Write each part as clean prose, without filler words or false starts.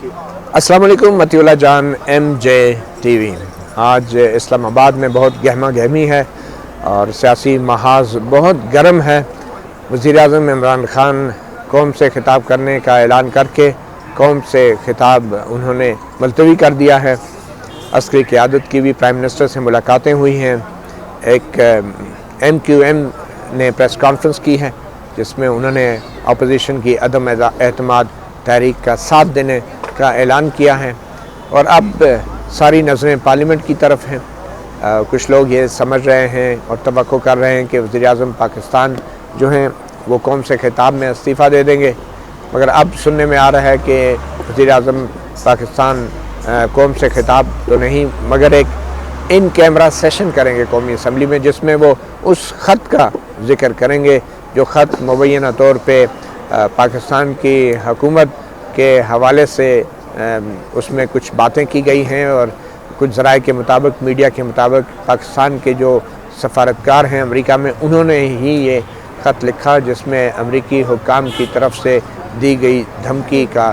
السلام علیکم متی اللہ جان ایم جے ٹی وی۔ آج اسلام آباد میں بہت گہما گہمی ہے اور سیاسی محاذ بہت گرم ہے۔ وزیر اعظم عمران خان قوم سے خطاب کرنے کا اعلان کر کے قوم سے خطاب انہوں نے ملتوی کر دیا ہے۔ عسکری قیادت کی بھی پرائم منسٹر سے ملاقاتیں ہوئی ہیں۔ ایک ایم کیو ایم نے پریس کانفرنس کی ہے جس میں انہوں نے اپوزیشن کی عدم اعتماد تحریک کا ساتھ دینے کا اعلان کیا ہے، اور اب ساری نظریں پارلیمنٹ کی طرف ہیں۔ کچھ لوگ یہ سمجھ رہے ہیں اور توقع کر رہے ہیں کہ وزیر اعظم پاکستان جو ہیں وہ قوم سے خطاب میں استعفیٰ دے دیں گے، مگر اب سننے میں آ رہا ہے کہ وزیر اعظم پاکستان قوم سے خطاب تو نہیں مگر ایک ان کیمرہ سیشن کریں گے قومی اسمبلی میں، جس میں وہ اس خط کا ذکر کریں گے جو خط مبینہ طور پہ پاکستان کی حکومت کے حوالے سے اس میں کچھ باتیں کی گئی ہیں، اور کچھ ذرائع کے مطابق، میڈیا کے مطابق پاکستان کے جو سفارتکار ہیں امریکہ میں، انہوں نے ہی یہ خط لکھا جس میں امریکی حکام کی طرف سے دی گئی دھمکی کا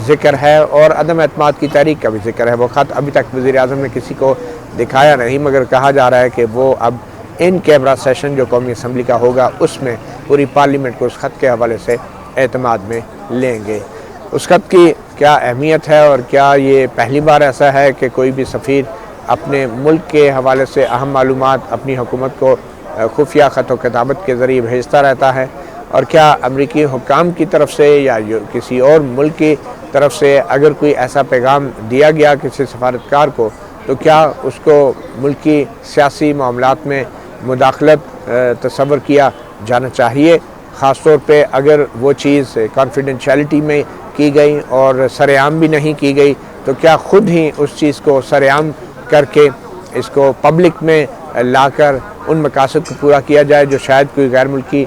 ذکر ہے اور عدم اعتماد کی تحریک کا بھی ذکر ہے۔ وہ خط ابھی تک وزیر اعظم نے کسی کو دکھایا نہیں، مگر کہا جا رہا ہے کہ وہ اب ان کیمرہ سیشن جو قومی اسمبلی کا ہوگا اس میں پوری پارلیمنٹ کو اس خط کے حوالے سے اعتماد میں لیں گے۔ اس خط کی کیا اہمیت ہے اور کیا یہ پہلی بار ایسا ہے کہ کوئی بھی سفیر اپنے ملک کے حوالے سے اہم معلومات اپنی حکومت کو خفیہ خط و کتابت کے ذریعے بھیجتا رہتا ہے، اور کیا امریکی حکام کی طرف سے یا کسی اور ملک کی طرف سے اگر کوئی ایسا پیغام دیا گیا کسی سفارتکار کو تو کیا اس کو ملکی سیاسی معاملات میں مداخلت تصور کیا جانا چاہیے، خاص طور پہ اگر وہ چیز کانفیڈنشیلٹی میں کی گئی اور سر عام بھی نہیں کی گئی، تو کیا خود ہی اس چیز کو سر عام کر کے اس کو پبلک میں لا کر ان مقاصد کو پورا کیا جائے جو شاید کوئی غیر ملکی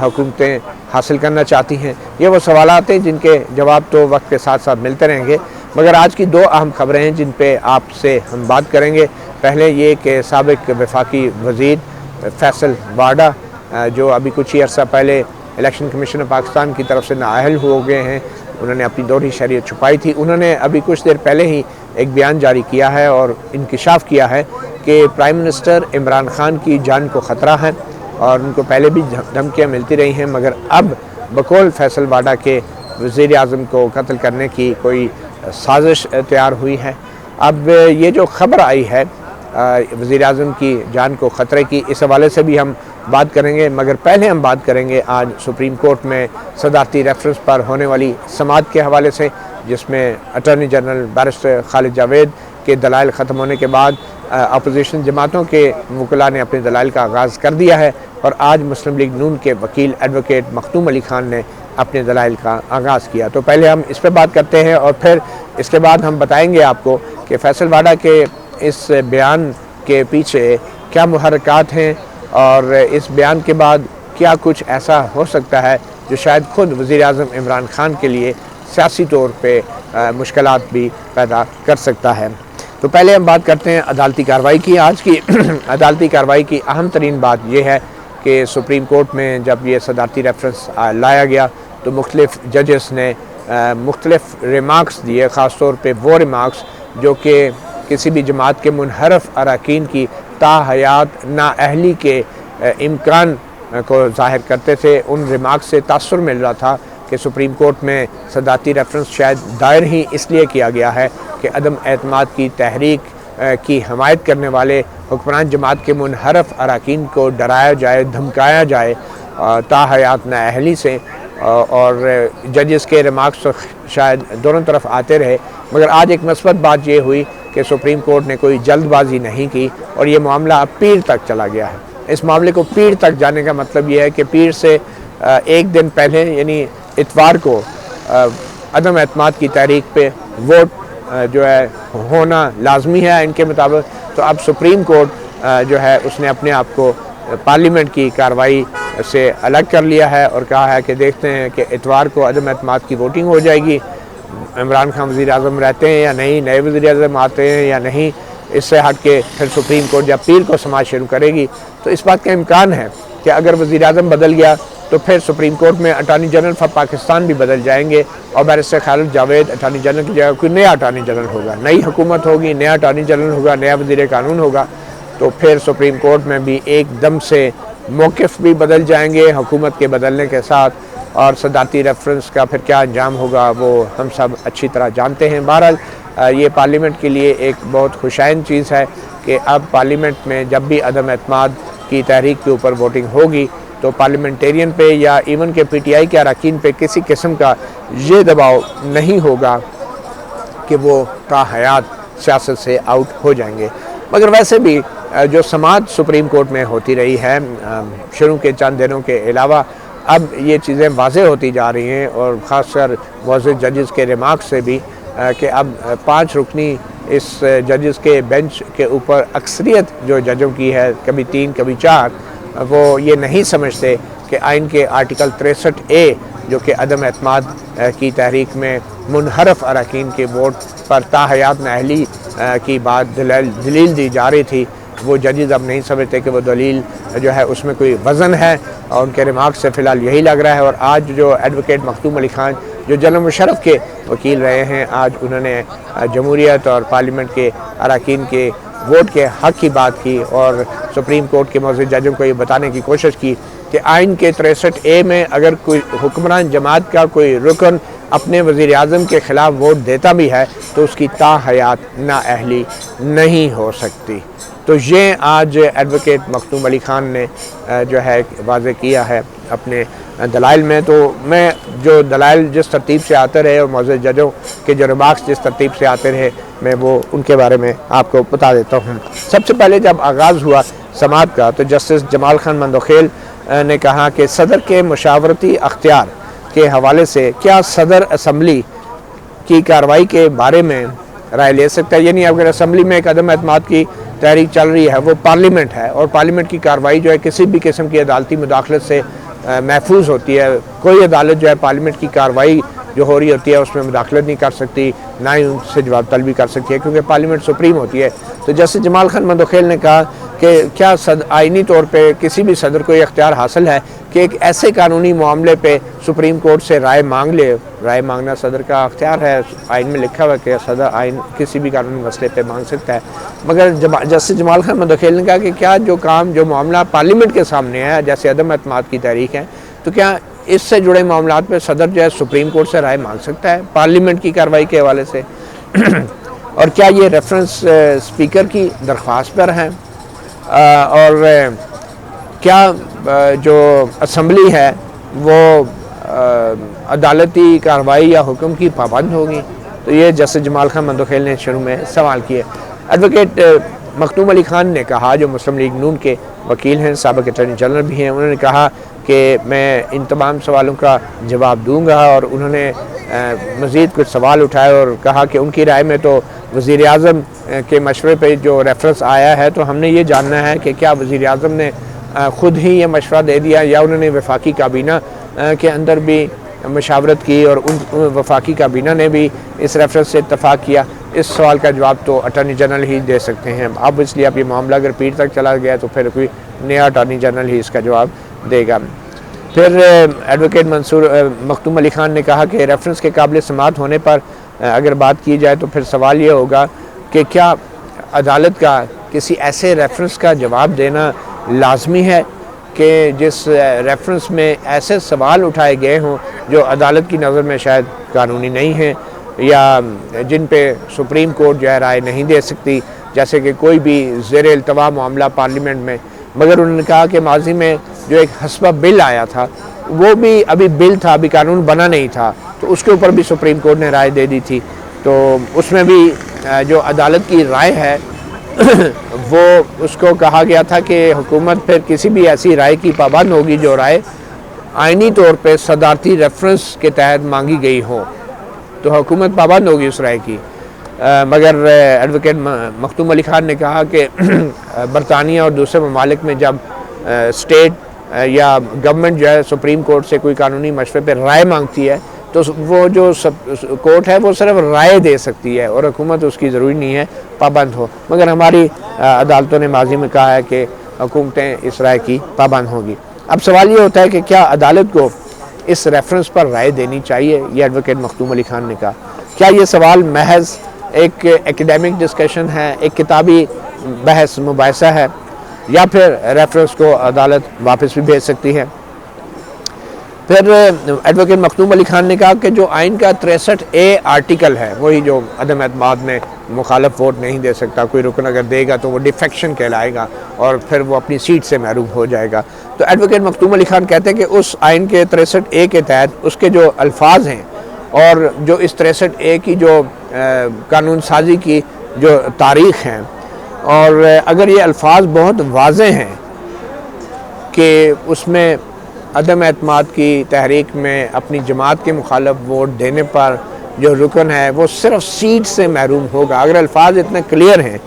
حکومتیں حاصل کرنا چاہتی ہیں؟ یہ وہ سوالات ہیں جن کے جواب تو وقت کے ساتھ ساتھ ملتے رہیں گے، مگر آج کی دو اہم خبریں ہیں جن پہ آپ سے ہم بات کریں گے۔ پہلے یہ کہ سابق وفاقی وزیر فیصل وارڈا جو ابھی کچھ ہی عرصہ پہلے الیکشن کمیشن آف پاکستان کی طرف سے نااہل ہو گئے ہیں، انہوں نے اپنی دوہری شہریت چھپائی تھی، انہوں نے ابھی کچھ دیر پہلے ہی ایک بیان جاری کیا ہے اور انکشاف کیا ہے کہ پرائم منسٹر عمران خان کی جان کو خطرہ ہے، اور ان کو پہلے بھی دھمکیاں ملتی رہی ہیں، مگر اب بقول فیصل وارڈا کے وزیر اعظم کو قتل کرنے کی کوئی سازش تیار ہوئی ہے۔ اب یہ جو خبر آئی ہے وزیر اعظم کی جان کو خطرے کی، اس حوالے سے بھی ہم بات کریں گے، مگر پہلے ہم بات کریں گے آج سپریم کورٹ میں صدارتی ریفرنس پر ہونے والی سماعت کے حوالے سے، جس میں اٹارنی جنرل بیرسٹر خالد جاوید کے دلائل ختم ہونے کے بعد اپوزیشن جماعتوں کے وکلاء نے اپنے دلائل کا آغاز کر دیا ہے، اور آج مسلم لیگ نون کے وکیل ایڈوکیٹ مختوم علی خان نے اپنے دلائل کا آغاز کیا۔ تو پہلے ہم اس پہ بات کرتے ہیں اور پھر اس کے بعد ہم بتائیں گے آپ کو کہ فیصل وارڈا کے اس بیان کے پیچھے کیا محرکات ہیں، اور اس بیان کے بعد کیا کچھ ایسا ہو سکتا ہے جو شاید خود وزیر اعظم عمران خان کے لیے سیاسی طور پہ مشکلات بھی پیدا کر سکتا ہے۔ تو پہلے ہم بات کرتے ہیں عدالتی کارروائی کی۔ آج کی عدالتی کارروائی کی اہم ترین بات یہ ہے کہ سپریم کورٹ میں جب یہ صدارتی ریفرنس لایا گیا تو مختلف ججز نے مختلف ریمارکس دیے، خاص طور پہ وہ ریمارکس جو کہ کسی بھی جماعت کے منحرف اراکین کی تاحیات نااہلی کے امکان کو ظاہر کرتے تھے۔ ان ریمارکس سے تاثر مل رہا تھا کہ سپریم کورٹ میں صدارتی ریفرنس شاید دائر ہی اس لیے کیا گیا ہے کہ عدم اعتماد کی تحریک کی حمایت کرنے والے حکمران جماعت کے منحرف اراکین کو ڈرایا جائے، دھمکایا جائے تاحیات نااہلی سے، اور ججز کے ریمارکس شاید دونوں طرف آتے رہے، مگر آج ایک مثبت بات یہ ہوئی کہ سپریم کورٹ نے کوئی جلد بازی نہیں کی اور یہ معاملہ اب پیر تک چلا گیا ہے۔ اس معاملے کو پیر تک جانے کا مطلب یہ ہے کہ پیر سے ایک دن پہلے یعنی اتوار کو عدم اعتماد کی تحریک پہ ووٹ جو ہے ہونا لازمی ہے ان کے مطابق، تو اب سپریم کورٹ جو ہے اس نے اپنے آپ کو پارلیمنٹ کی کارروائی سے الگ کر لیا ہے اور کہا ہے کہ دیکھتے ہیں کہ اتوار کو عدم اعتماد کی ووٹنگ ہو جائے گی، عمران خان وزیر اعظم رہتے ہیں یا نہیں، نئے وزیر اعظم آتے ہیں یا نہیں، اس سے ہٹ کے پھر سپریم کورٹ جب پیر کو سماعت شروع کرے گی تو اس بات کا امکان ہے کہ اگر وزیر اعظم بدل گیا تو پھر سپریم کورٹ میں اٹارنی جنرل فار پاکستان بھی بدل جائیں گے اور بیرسٹر خالد جاوید اٹارنی جنرل کی جگہ کوئی نیا اٹارنی جنرل ہوگا، نئی حکومت ہوگی، نیا اٹارنی جنرل ہوگا، نیا وزیر قانون ہوگا، تو پھر سپریم کورٹ میں بھی ایک دم سے موقف بھی بدل جائیں گے حکومت کے بدلنے کے ساتھ، اور صدارتی ریفرنس کا پھر کیا انجام ہوگا وہ ہم سب اچھی طرح جانتے ہیں۔ بہرحال یہ پارلیمنٹ کے لیے ایک بہت خوشائن چیز ہے کہ اب پارلیمنٹ میں جب بھی عدم اعتماد کی تحریک کے اوپر ووٹنگ ہوگی تو پارلیمنٹیرین پہ یا ایون کہ پی ٹی آئی کے اراکین پہ کسی قسم کا یہ دباؤ نہیں ہوگا کہ وہ تا حیات سیاست سے آؤٹ ہو جائیں گے۔ مگر ویسے بھی جو سماعت سپریم کورٹ میں ہوتی رہی ہے شروع کے چند دنوں کے علاوہ، اب یہ چیزیں واضح ہوتی جا رہی ہیں، اور خاص کر معزز ججز کے ریمارکس سے بھی کہ اب 5 رکنی اس ججز کے بینچ کے اوپر اکثریت جو ججوں کی ہے، کبھی 3 کبھی 4، وہ یہ نہیں سمجھتے کہ آئین کے آرٹیکل 63A جو کہ عدم اعتماد کی تحریک میں منحرف اراکین کے ووٹ پر تا حیات نااہلی کی بات دلیل دی جا رہی تھی، وہ ججز اب نہیں سمجھتے کہ وہ دلیل جو ہے اس میں کوئی وزن ہے، اور ان کے ریمارکس سے فی الحال یہی لگ رہا ہے۔ اور آج جو ایڈوکیٹ مختوم علی خان جو جنرل مشرف کے وکیل رہے ہیں، آج انہوں نے جمہوریت اور پارلیمنٹ کے اراکین کے ووٹ کے حق کی بات کی، اور سپریم کورٹ کے معزز ججوں کو یہ بتانے کی کوشش کی کہ آئین کے 63A میں اگر کوئی حکمران جماعت کا کوئی رکن اپنے وزیر اعظم کے خلاف ووٹ دیتا بھی ہے تو اس کی تا حیات نااہلی نہیں ہو سکتی۔ تو یہ آج ایڈوکیٹ مختوم علی خان نے جو ہے واضح کیا ہے اپنے دلائل میں۔ تو میں جو دلائل جس ترتیب سے آتے رہے اور معزز ججوں کے جو ریمارکس جس ترتیب سے آتے رہے، میں وہ ان کے بارے میں آپ کو بتا دیتا ہوں۔ سب سے پہلے جب آغاز ہوا سماعت کا تو جسٹس جمال خان مندوخیل نے کہا کہ صدر کے مشاورتی اختیار کے حوالے سے کیا صدر اسمبلی کی کارروائی کے بارے میں رائے لے سکتا ہے؟ یعنی اگر اسمبلی میں ایک عدم اعتماد کی تحریک چل رہی ہے، وہ پارلیمنٹ ہے، اور پارلیمنٹ کی کارروائی جو ہے کسی بھی قسم کی عدالتی مداخلت سے محفوظ ہوتی ہے، کوئی عدالت جو ہے پارلیمنٹ کی کارروائی جو ہو رہی ہوتی ہے اس میں مداخلت نہیں کر سکتی، نہ ہی ان سے جواب طلبی کر سکتی ہے، کیونکہ پارلیمنٹ سپریم ہوتی ہے۔ تو جسٹس جمال خان مندوخیل نے کہا کہ کیا آئینی طور پہ کسی بھی صدر کو یہ اختیار حاصل ہے کہ ایک ایسے قانونی معاملے پہ سپریم کورٹ سے رائے مانگ لے؟ رائے مانگنا صدر کا اختیار ہے، آئین میں لکھا ہوا ہے کہ صدر آئین کسی بھی قانونی مسئلے پہ مانگ سکتا ہے۔ مگر جسٹس جمال خان مندوخیل نے کہا کہ کیا جو معاملہ پارلیمنٹ کے سامنے ہے، جیسے عدم اعتماد کی تحریک ہے، تو کیا اس سے جڑے معاملات پہ صدر جو ہے سپریم کورٹ سے رائے مانگ سکتا ہے پارلیمنٹ کی کارروائی کے حوالے سے؟ اور کیا یہ ریفرنس اسپیکر کی درخواست پر ہیں؟ اور کیا جو اسمبلی ہے وہ عدالتی کارروائی یا حکم کی پابند ہوگی؟ تو یہ جسٹس جمال خان مندوخیل نے شروع میں سوال کیے۔ ایڈوکیٹ مختوم علی خان نے کہا، جو مسلم لیگ نون کے وکیل ہیں، سابق اٹارنی جنرل بھی ہیں، انہوں نے کہا کہ میں ان تمام سوالوں کا جواب دوں گا، اور انہوں نے مزید کچھ سوال اٹھائے اور کہا کہ ان کی رائے میں تو وزیر اعظم کے مشورے پہ جو ریفرنس آیا ہے، تو ہم نے یہ جاننا ہے کہ کیا وزیر اعظم نے خود ہی یہ مشورہ دے دیا یا انہوں نے وفاقی کابینہ کے اندر بھی مشاورت کی اور ان وفاقی کابینہ نے بھی اس ریفرنس سے اتفاق کیا؟ اس سوال کا جواب تو اٹارنی جنرل ہی دے سکتے ہیں۔ اب اس لیے اب یہ معاملہ اگر پیر تک چلا گیا تو پھر کوئی نیا اٹارنی جنرل ہی اس کا جواب دے گا۔ پھر ایڈوکیٹ مختوم علی خان نے کہا کہ ریفرنس کے قابل سماعت ہونے پر اگر بات کی جائے تو پھر سوال یہ ہوگا کہ کیا عدالت کا کسی ایسے ریفرنس کا جواب دینا لازمی ہے کہ جس ریفرنس میں ایسے سوال اٹھائے گئے ہوں جو عدالت کی نظر میں شاید قانونی نہیں ہیں یا جن پہ سپریم کورٹ جو ہے رائے نہیں دے سکتی، جیسے کہ کوئی بھی زیر التوا معاملہ پارلیمنٹ میں۔ مگر انہوں نے کہا کہ ماضی میں جو ایک حسبہ بل آیا تھا وہ بھی ابھی بل تھا، ابھی قانون بنا نہیں تھا، تو اس کے اوپر بھی سپریم کورٹ نے رائے دے دی تھی، تو اس میں بھی جو عدالت کی رائے ہے وہ اس کو کہا گیا تھا کہ حکومت پھر کسی بھی ایسی رائے کی پابند ہوگی جو رائے آئینی طور پہ صدارتی ریفرنس کے تحت مانگی گئی ہو، تو حکومت پابند ہوگی اس رائے کی۔ مگر ایڈوکیٹ مختوم علی خان نے کہا کہ برطانیہ اور دوسرے ممالک میں جب اسٹیٹ یا گورنمنٹ جو ہے سپریم کورٹ سے کوئی قانونی مشورے پہ رائے مانگتی ہے تو وہ جو کورٹ ہے وہ صرف رائے دے سکتی ہے اور حکومت اس کی ضروری نہیں ہے پابند ہو، مگر ہماری عدالتوں نے ماضی میں کہا ہے کہ حکومتیں اس رائے کی پابند ہوں گی۔ اب سوال یہ ہوتا ہے کہ کیا عدالت کو اس ریفرنس پر رائے دینی چاہیے؟ یہ ایڈوکیٹ مختوم علی خان نے کہا کیا یہ سوال محض ایک ایکیڈیمک ڈسکشن ہے، ایک کتابی بحث مباحثہ ہے، یا پھر ریفرنس کو عدالت واپس بھی بھیج سکتی ہے؟ پھر ایڈوکیٹ مختوم علی خان نے کہا کہ جو آئین کا 63A آرٹیکل ہے، وہی جو عدم اعتماد میں مخالف ووٹ نہیں دے سکتا، کوئی رکن اگر دے گا تو وہ ڈیفیکشن کہلائے گا اور پھر وہ اپنی سیٹ سے محروم ہو جائے گا۔ تو ایڈوکیٹ مختوم علی خان کہتے ہیں کہ اس آئین کے 63A کے تحت اس کے جو الفاظ ہیں اور جو اس 63A کی جو قانون سازی کی جو تاریخ ہیں، اور اگر یہ الفاظ بہت واضح ہیں کہ اس میں عدم اعتماد کی تحریک میں اپنی جماعت کے مخالف ووٹ دینے پر جو رکن ہے وہ صرف سیٹ سے محروم ہوگا، اگر الفاظ اتنے کلیئر ہیں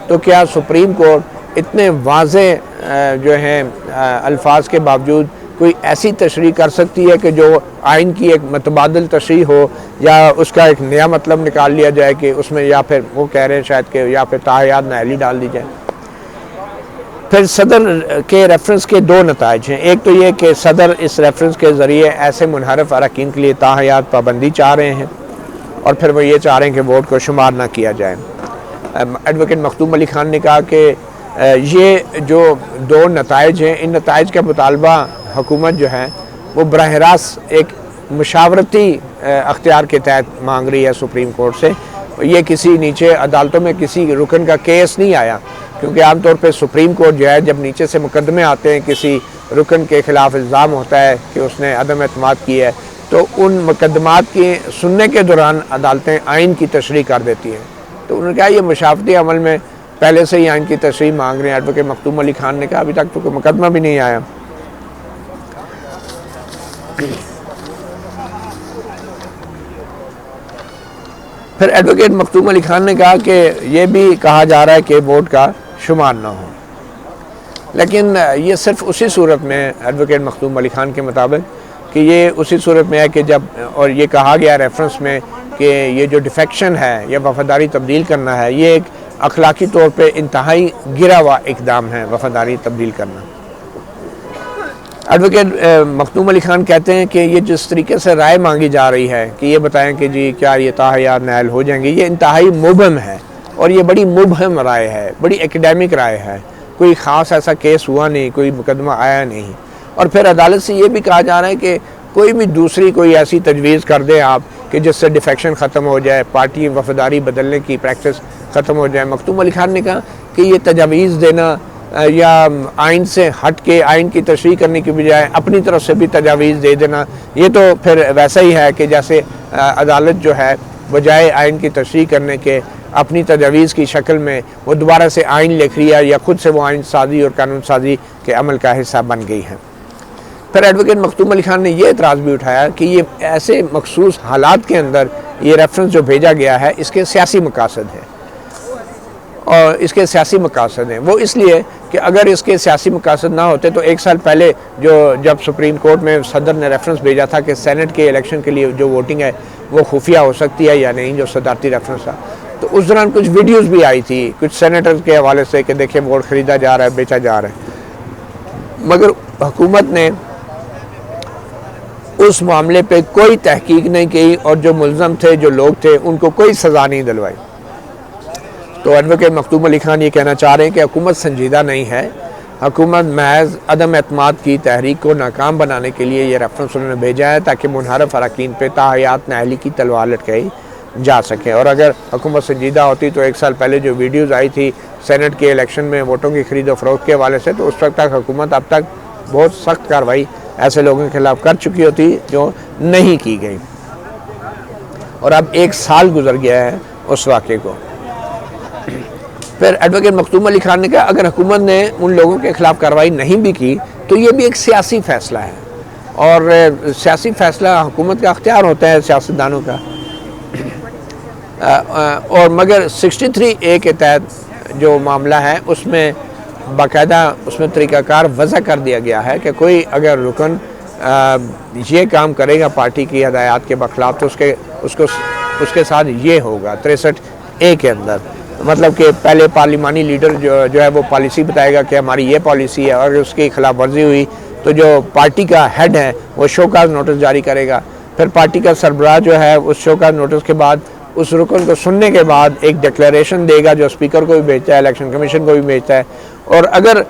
تو کیا سپریم کورٹ اتنے واضح جو ہیں الفاظ کے باوجود کوئی ایسی تشریح کر سکتی ہے کہ جو آئین کی ایک متبادل تشریح ہو، یا اس کا ایک نیا مطلب نکال لیا جائے کہ اس میں یا پھر وہ کہہ رہے ہیں شاید کہ یا پھر تاحیات نااہلی ڈال دی جائے؟ پھر صدر کے ریفرنس کے دو نتائج ہیں، ایک تو یہ کہ صدر اس ریفرنس کے ذریعے ایسے منحرف اراکین کے لیے تاحیات پابندی چاہ رہے ہیں، اور پھر وہ یہ چاہ رہے ہیں کہ ووٹ کو شمار نہ کیا جائے۔ ایڈوکیٹ مختوم علی خان نے کہا کہ یہ جو دو نتائج ہیں، ان نتائج کا مطالبہ حکومت جو ہے وہ براہ راست ایک مشاورتی اختیار کے تحت مانگ رہی ہے سپریم کورٹ سے۔ یہ کسی نیچے عدالتوں میں کسی رکن کا کیس نہیں آیا، کیونکہ عام طور پہ سپریم کورٹ جو ہے جب نیچے سے مقدمے آتے ہیں، کسی رکن کے خلاف الزام ہوتا ہے کہ اس نے عدم اعتماد کی ہے، تو ان مقدمات کے سننے کے دوران عدالتیں آئین کی تشریح کر دیتی ہیں۔ تو انہوں نے کہا یہ مشاورتی عمل میں پہلے سے ہی آئین کی تشریح مانگ رہے ہیں۔ ایڈوکیٹ مختوم علی خان نے کہا ابھی تک تو کوئی مقدمہ بھی نہیں آیا۔ پھر ایڈوکیٹ مختوم علی خان نے کہا کہ یہ بھی کہا جا رہا ہے کہ ووٹ کا شمار نہ ہو، لیکن یہ صرف اسی صورت میں ایڈوکیٹ مختوم علی خان کے مطابق کہ یہ اسی صورت میں ہے کہ جب، اور یہ کہا گیا ریفرنس میں کہ یہ جو ڈیفیکشن ہے یا وفاداری تبدیل کرنا ہے، یہ ایک اخلاقی طور پہ انتہائی گرا ہوا اقدام ہے، وفاداری تبدیل کرنا۔ ایڈوکیٹ مختوم علی خان کہتے ہیں کہ یہ جس طریقے سے رائے مانگی جا رہی ہے کہ یہ بتائیں کہ جی کیا یہ تاحیات نائل ہو جائیں گے، یہ انتہائی مبہم ہے، اور یہ بڑی مبہم رائے ہے، بڑی ایکیڈیمک رائے ہے، کوئی خاص ایسا کیس ہوا نہیں، کوئی مقدمہ آیا نہیں۔ اور پھر عدالت سے یہ بھی کہا جا رہا ہے کہ کوئی بھی دوسری کوئی ایسی تجویز کر دیں آپ کہ جس سے ڈیفیکشن ختم ہو جائے، پارٹی وفاداری بدلنے کی پریکٹس ختم ہو جائے۔ مختوم علی خان نے کہا کہ یہ تجاویز دینا یا آئین سے ہٹ کے آئین کی تشریح کرنے کی بجائے اپنی طرف سے بھی تجاویز دے دینا، یہ تو پھر ویسا ہی ہے کہ جیسے عدالت جو ہے بجائے آئین کی تشریح کرنے کے اپنی تجاویز کی شکل میں وہ دوبارہ سے آئین لکھ رہی ہے، یا خود سے وہ آئین سازی اور قانون سازی کے عمل کا حصہ بن گئی ہے۔ پھر ایڈوکیٹ مختوم علی خان نے یہ اعتراض بھی اٹھایا کہ یہ ایسے مخصوص حالات کے اندر یہ ریفرنس جو بھیجا گیا ہے اس کے سیاسی مقاصد ہیں، اور اس کے سیاسی مقاصد ہیں وہ اس لیے کہ اگر اس کے سیاسی مقاصد نہ ہوتے تو ایک سال پہلے جب سپریم کورٹ میں صدر نے ریفرنس بھیجا تھا کہ سینٹ کے الیکشن کے لیے جو ووٹنگ ہے وہ خفیہ ہو سکتی ہے یا نہیں، جو صدارتی ریفرنس تھا، تو اس دوران کچھ ویڈیوز بھی آئی تھی کچھ سینیٹرز کے حوالے سے کہ دیکھیں ووٹ خریدا جا رہا ہے، بیچا جا رہا ہے، مگر حکومت نے اس معاملے پہ کوئی تحقیق نہیں کی، اور جو ملزم تھے، جو لوگ تھے، ان کو کوئی سزا نہیں دلوائی۔ تو ایڈوکیٹ مختوم علی خان یہ کہنا چاہ رہے ہیں کہ حکومت سنجیدہ نہیں ہے، حکومت محض عدم اعتماد کی تحریک کو ناکام بنانے کے لیے یہ ریفرنس انہوں نے بھیجا ہے تاکہ منحرف اراکین پہ تاحیات نااہلی کی تلوار لٹکائی جا سکے۔ اور اگر حکومت سنجیدہ ہوتی تو ایک سال پہلے جو ویڈیوز آئی تھی سینٹ کے الیکشن میں ووٹوں کی خرید و فروخت کے حوالے سے، تو اس وقت تک حکومت اب تک بہت سخت کارروائی ایسے لوگوں کے خلاف کر چکی ہوتی جو نہیں کی گئی، اور اب ایک سال گزر گیا ہے اس واقعے کو۔ پھر ایڈوکیٹ مختوم علی خان نے کہا اگر حکومت نے ان لوگوں کے خلاف کارروائی نہیں بھی کی تو یہ بھی ایک سیاسی فیصلہ ہے، اور سیاسی فیصلہ حکومت کا اختیار ہوتا ہے، سیاستدانوں کا، اور مگر 63A کے تحت جو معاملہ ہے اس میں باقاعدہ اس میں طریقہ کار وضع کر دیا گیا ہے کہ کوئی اگر رکن یہ کام کرے گا پارٹی کی ہدایات کے بخلاف تو اس کے ساتھ یہ ہوگا 63A کے اندر، مطلب کہ پہلے پارلیمانی لیڈر جو ہے وہ پالیسی بتائے گا کہ ہماری یہ پالیسی ہے، اور اس کی خلاف ورزی ہوئی تو جو پارٹی کا ہیڈ ہے وہ شوکاز نوٹس جاری کرے گا، پھر پارٹی کا سربراہ جو ہے اس شوکاز نوٹس کے بعد اس رکن کو سننے کے بعد ایک ڈکلیریشن دے گا جو اسپیکر کو بھی بھیجتا ہے، الیکشن کمیشن کو بھی بھیجتا ہے، اور اگر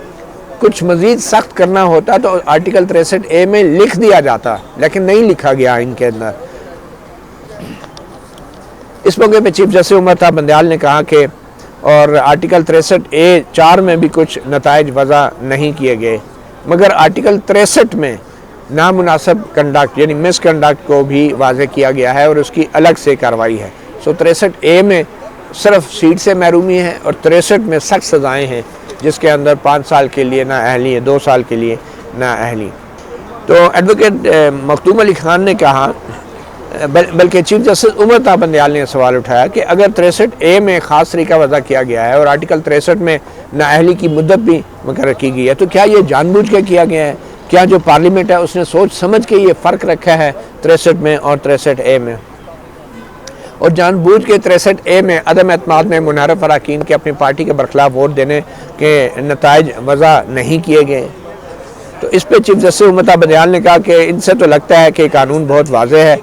کچھ مزید سخت کرنا ہوتا تو آرٹیکل 63A میں لکھ دیا جاتا، لیکن نہیں لکھا گیا ان کے اندر۔ اس موقع پہ چیف جسٹس عمر طاہر بندیال نے کہا کہ اور آرٹیکل 63A(4) میں بھی کچھ نتائج وضع نہیں کیے گئے، مگر آرٹیکل 63 میں نامناسب کنڈکٹ یعنی مس کنڈکٹ کو بھی واضح کیا گیا ہے اور اس کی الگ سے کارروائی ہے۔ 63A میں صرف سیٹ سے محرومی ہے اور 63 میں سخت سزائیں ہیں، جس کے اندر 5 سال کے لیے نااہلی ہے، 2 سال کے لیے نااہلی۔ تو ایڈوکیٹ مختوم علی خان نے کہا، بلکہ چیف جسٹس عمر طاہر بندیال نے سوال اٹھایا کہ اگر 63A میں خاص طریقہ وضع کیا گیا ہے اور آرٹیکل 63 میں نااہلی کی مدت بھی مقرر کی گئی ہے تو کیا یہ جان بوجھ کے کیا گیا ہے؟ کیا جو پارلیمنٹ ہے اس نے سوچ سمجھ کے یہ فرق رکھا ہے 63 میں اور 63A میں؟ اور جان بوجھ کے 63A میں عدم اعتماد میں منحرف اراکین کے اپنی پارٹی کے برخلاف ووٹ دینے کے نتائج وضع نہیں کیے گئے؟ تو اس پہ چیف جسٹس عمر طاہر بندیال نے کہا کہ ان سے تو لگتا ہے کہ قانون بہت واضح ہے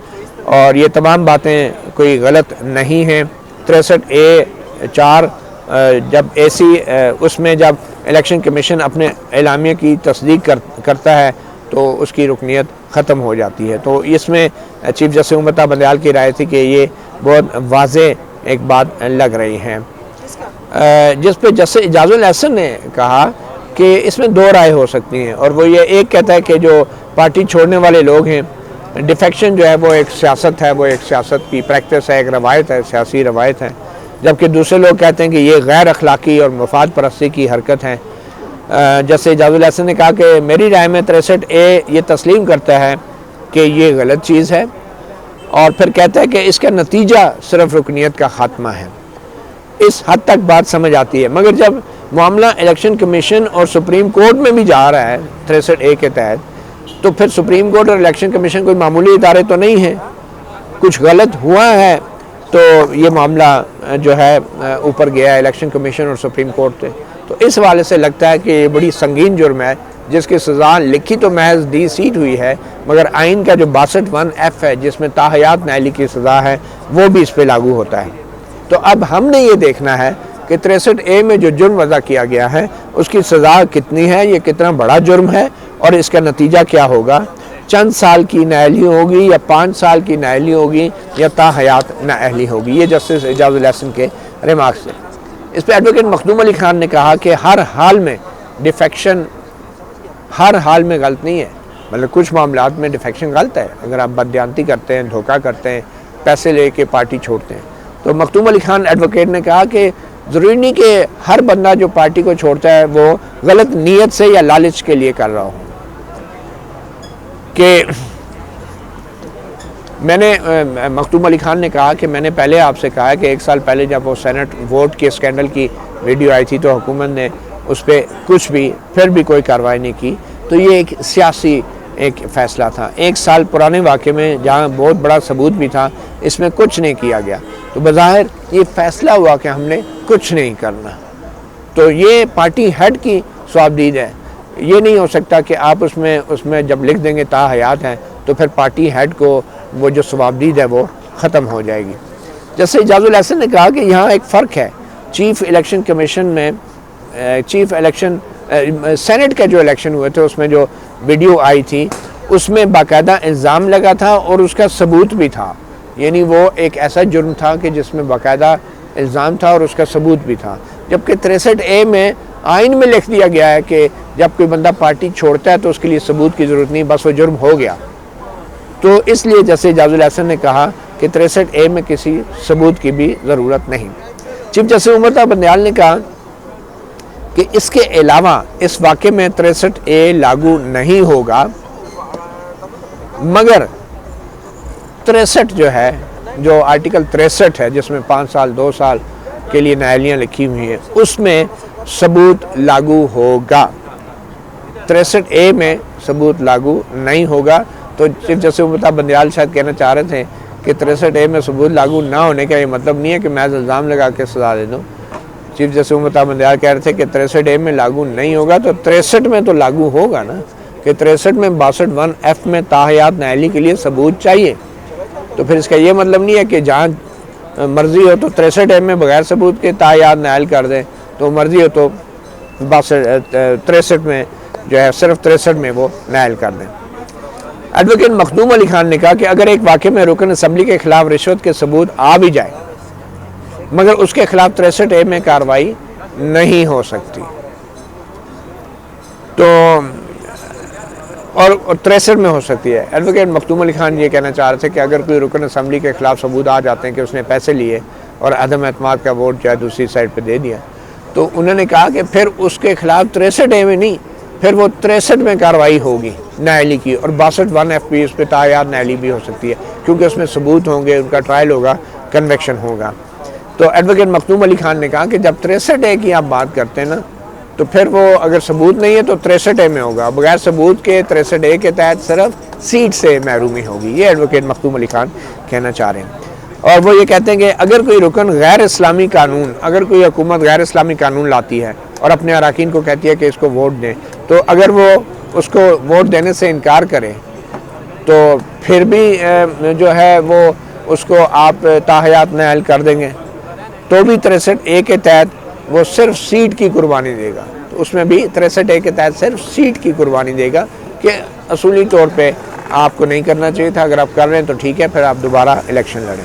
اور یہ تمام باتیں کوئی غلط نہیں ہیں۔ 63A(4) جب اس میں جب الیکشن کمیشن اپنے اعلامیہ کی تصدیق کرتا ہے تو اس کی رکنیت ختم ہو جاتی ہے۔ تو اس میں چیف جسٹس عمر طاہر بندیال کی رائے تھی کہ یہ بہت واضح ایک بات لگ رہی ہے، جس پہ جسٹس اعجاز الاحسن نے کہا کہ اس میں 2 رائے ہو سکتی ہیں، اور وہ یہ ایک کہتا ہے کہ جو پارٹی چھوڑنے والے لوگ ہیں، ڈیفیکشن جو ہے وہ ایک سیاست ہے، وہ ایک سیاست کی پریکٹس ہے، ایک روایت ہے، سیاسی روایت ہے، جبکہ دوسرے لوگ کہتے ہیں کہ یہ غیر اخلاقی اور مفاد پرستی کی حرکت ہے۔ جیسے اعجاز الاحسن نے کہا کہ میری رائے میں 63A یہ تسلیم کرتا ہے کہ یہ غلط چیز ہے اور پھر کہتا ہے کہ اس کا نتیجہ صرف رکنیت کا خاتمہ ہے۔ اس حد تک بات سمجھ آتی ہے، مگر جب معاملہ الیکشن کمیشن اور سپریم کورٹ میں بھی جا رہا ہے 63A کے تحت، تو پھر سپریم کورٹ اور الیکشن کمیشن کوئی معمولی ادارے تو نہیں ہیں، کچھ غلط ہوا ہے تو یہ معاملہ جو ہے اوپر گیا ہے الیکشن کمیشن اور سپریم کورٹ سے۔ تو اس حوالے سے لگتا ہے کہ یہ بڑی سنگین جرم ہے، جس کی سزا لکھی تو محض D سیٹ ہوئی ہے، مگر آئین کا جو 62(1)(f) ہے جس میں تاحیات نااہلی کی سزا ہے وہ بھی اس پہ لاگو ہوتا ہے۔ تو اب ہم نے یہ دیکھنا ہے کہ 63A میں جو جرم وضع کیا گیا ہے اس کی سزا کتنی ہے، یہ کتنا بڑا جرم ہے اور اس کا نتیجہ کیا ہوگا۔ چند سال کی نااہلی ہوگی یا 5 سال کی نااہلی ہوگی یا تاحیات نااہلی ہوگی، یہ جسٹس اعجاز الاحسن کے ریمارکس ہیں۔ اس پہ ایڈوکیٹ مخدوم علی خان نے کہا کہ ہر حال میں ڈیفیکشن ہر حال میں غلط نہیں ہے، مطلب کچھ معاملات میں ڈیفیکشن غلط ہے، اگر آپ بددیانتی کرتے ہیں، دھوکہ کرتے ہیں، پیسے لے کے پارٹی چھوڑتے ہیں۔ تو مخدوم علی خان ایڈوکیٹ نے کہا کہ ضروری نہیں کہ ہر بندہ جو پارٹی کو چھوڑتا ہے وہ غلط نیت سے یا لالچ کے لیے کر رہا ہو۔ کہ میں نے مخدوم علی خان نے کہا کہ میں نے پہلے آپ سے کہا کہ 1 سال پہلے جب وہ سینٹ ووٹ کے اسکینڈل کی ویڈیو آئی تھی تو حکومت نے اس پہ کچھ بھی پھر بھی کوئی کارروائی نہیں کی، تو یہ ایک سیاسی ایک فیصلہ تھا۔ 1 سال پرانے واقعے میں جہاں بہت بڑا ثبوت بھی تھا اس میں کچھ نہیں کیا گیا، تو بظاہر یہ فیصلہ ہوا کہ ہم نے کچھ نہیں کرنا، تو یہ پارٹی ہیڈ کی صوابدید ہے۔ یہ نہیں ہو سکتا کہ آپ اس میں جب لکھ دیں گے تاحیات ہیں تو پھر پارٹی ہیڈ کو وہ جو صوابدید ہے وہ ختم ہو جائے گی۔ جیسے اعجاز الاحسن نے کہا کہ یہاں ایک فرق ہے، چیف الیکشن کمیشن میں سینٹ کے جو الیکشن ہوئے تھے اس میں جو ویڈیو آئی تھی اس میں باقاعدہ الزام لگا تھا اور اس کا ثبوت بھی تھا، یعنی وہ ایک ایسا جرم تھا کہ جس میں باقاعدہ الزام تھا اور اس کا ثبوت بھی تھا، جبکہ 63A میں آئین میں لکھ دیا گیا ہے کہ جب کوئی بندہ پارٹی چھوڑتا ہے تو اس کے لیے ثبوت کی ضرورت نہیں، بس وہ جرم ہو گیا۔ تو اس لیے جیسے اعجاز الاحسن نے کہا کہ 63A میں کسی ثبوت کی بھی ضرورت نہیں۔ چیف جسٹس عمر طاہر بندیال نے کہا کہ اس کے علاوہ اس واقعے میں 63A لاگو نہیں ہوگا، مگر 63 جو ہے، جو آرٹیکل 63 ہے جس میں 5 سال 2 سال کے لیے نااہلیاں لکھی ہوئی ہیں، اس میں ثبوت لاگو ہوگا۔ 63A میں ثبوت لاگو نہیں ہوگا۔ تو چیف جسٹس عمر طاہر بندیال شاید کہنا چاہ رہے تھے کہ 63A میں ثبوت لاگو نہ ہونے کا یہ مطلب نہیں ہے کہ محض الزام لگا کے سزا دے دوں۔ چیف جسٹس عمر طاہر بندیال کہہ رہے تھے کہ 63A میں لاگو نہیں ہوگا، تو 63 میں تو لاگو ہوگا نا، کہ 63 میں 62(1)(f) میں تاحیات نااہلی کے لیے ثبوت چاہیے، تو پھر اس کا یہ مطلب نہیں ہے کہ جہاں مرضی ہو تو 63(a) میں بغیر ثبوت کے تاحیات نائل کر دیں، تو مرضی ہو تو 63 میں جو ہے صرف 63 میں وہ نائل کر دیں۔ ایڈوکیٹ مخدوم علی خان نے کہا کہ اگر ایک واقعے میں رکن اسمبلی کے خلاف رشوت کے ثبوت آ بھی جائے مگر اس کے خلاف 63(a) میں کارروائی نہیں ہو سکتی، تو اور 63 میں ہو سکتی ہے۔ ایڈوکیٹ مخدوم علی خان یہ کہنا چاہ رہے تھے کہ اگر کوئی رکن اسمبلی کے خلاف ثبوت آ جاتے ہیں کہ اس نے پیسے لیے اور عدم اعتماد کا ووٹ جو ہے دوسری سائڈ پہ دے دیا، تو انہوں نے کہا کہ پھر اس کے خلاف 63(a) میں نہیں، پھر وہ 63 میں کارروائی ہوگی نااہلی کی، اور 62(1)(f) بھی اس پہ تاحیات نااہلی بھی ہو سکتی ہے، کیونکہ اس میں ثبوت ہوں گے، ان کا ٹرائل ہوگا، کنویکشن ہوگا۔ تو ایڈوکیٹ مخدوم علی خان نے کہا کہ جب 63(a) کی آپ بات کرتے ہیں نا، تو پھر وہ اگر ثبوت نہیں ہے تو 63(a) میں ہوگا، بغیر ثبوت کے 63(a) کے تحت صرف سیٹ سے محرومی ہوگی، یہ ایڈوکیٹ مخدوم علی خان کہنا چاہ رہے ہیں۔ اور وہ یہ کہتے ہیں کہ اگر کوئی رکن غیر اسلامی قانون، اگر کوئی حکومت غیر اسلامی قانون لاتی ہے اور اپنے اراکین کو کہتی ہے کہ اس کو ووٹ دیں، تو اگر وہ اس کو ووٹ دینے سے انکار کرے تو پھر بھی جو ہے وہ اس کو آپ تاحیات نائل کر دیں گے، تو بھی 63(a) کے تحت وہ صرف سیٹ کی قربانی دے گا، تو اس میں بھی 63(a) کے تحت صرف سیٹ کی قربانی دے گا کہ اصولی طور پہ آپ کو نہیں کرنا چاہیے تھا، اگر آپ کر رہے ہیں تو ٹھیک ہے، پھر آپ دوبارہ الیکشن لڑیں۔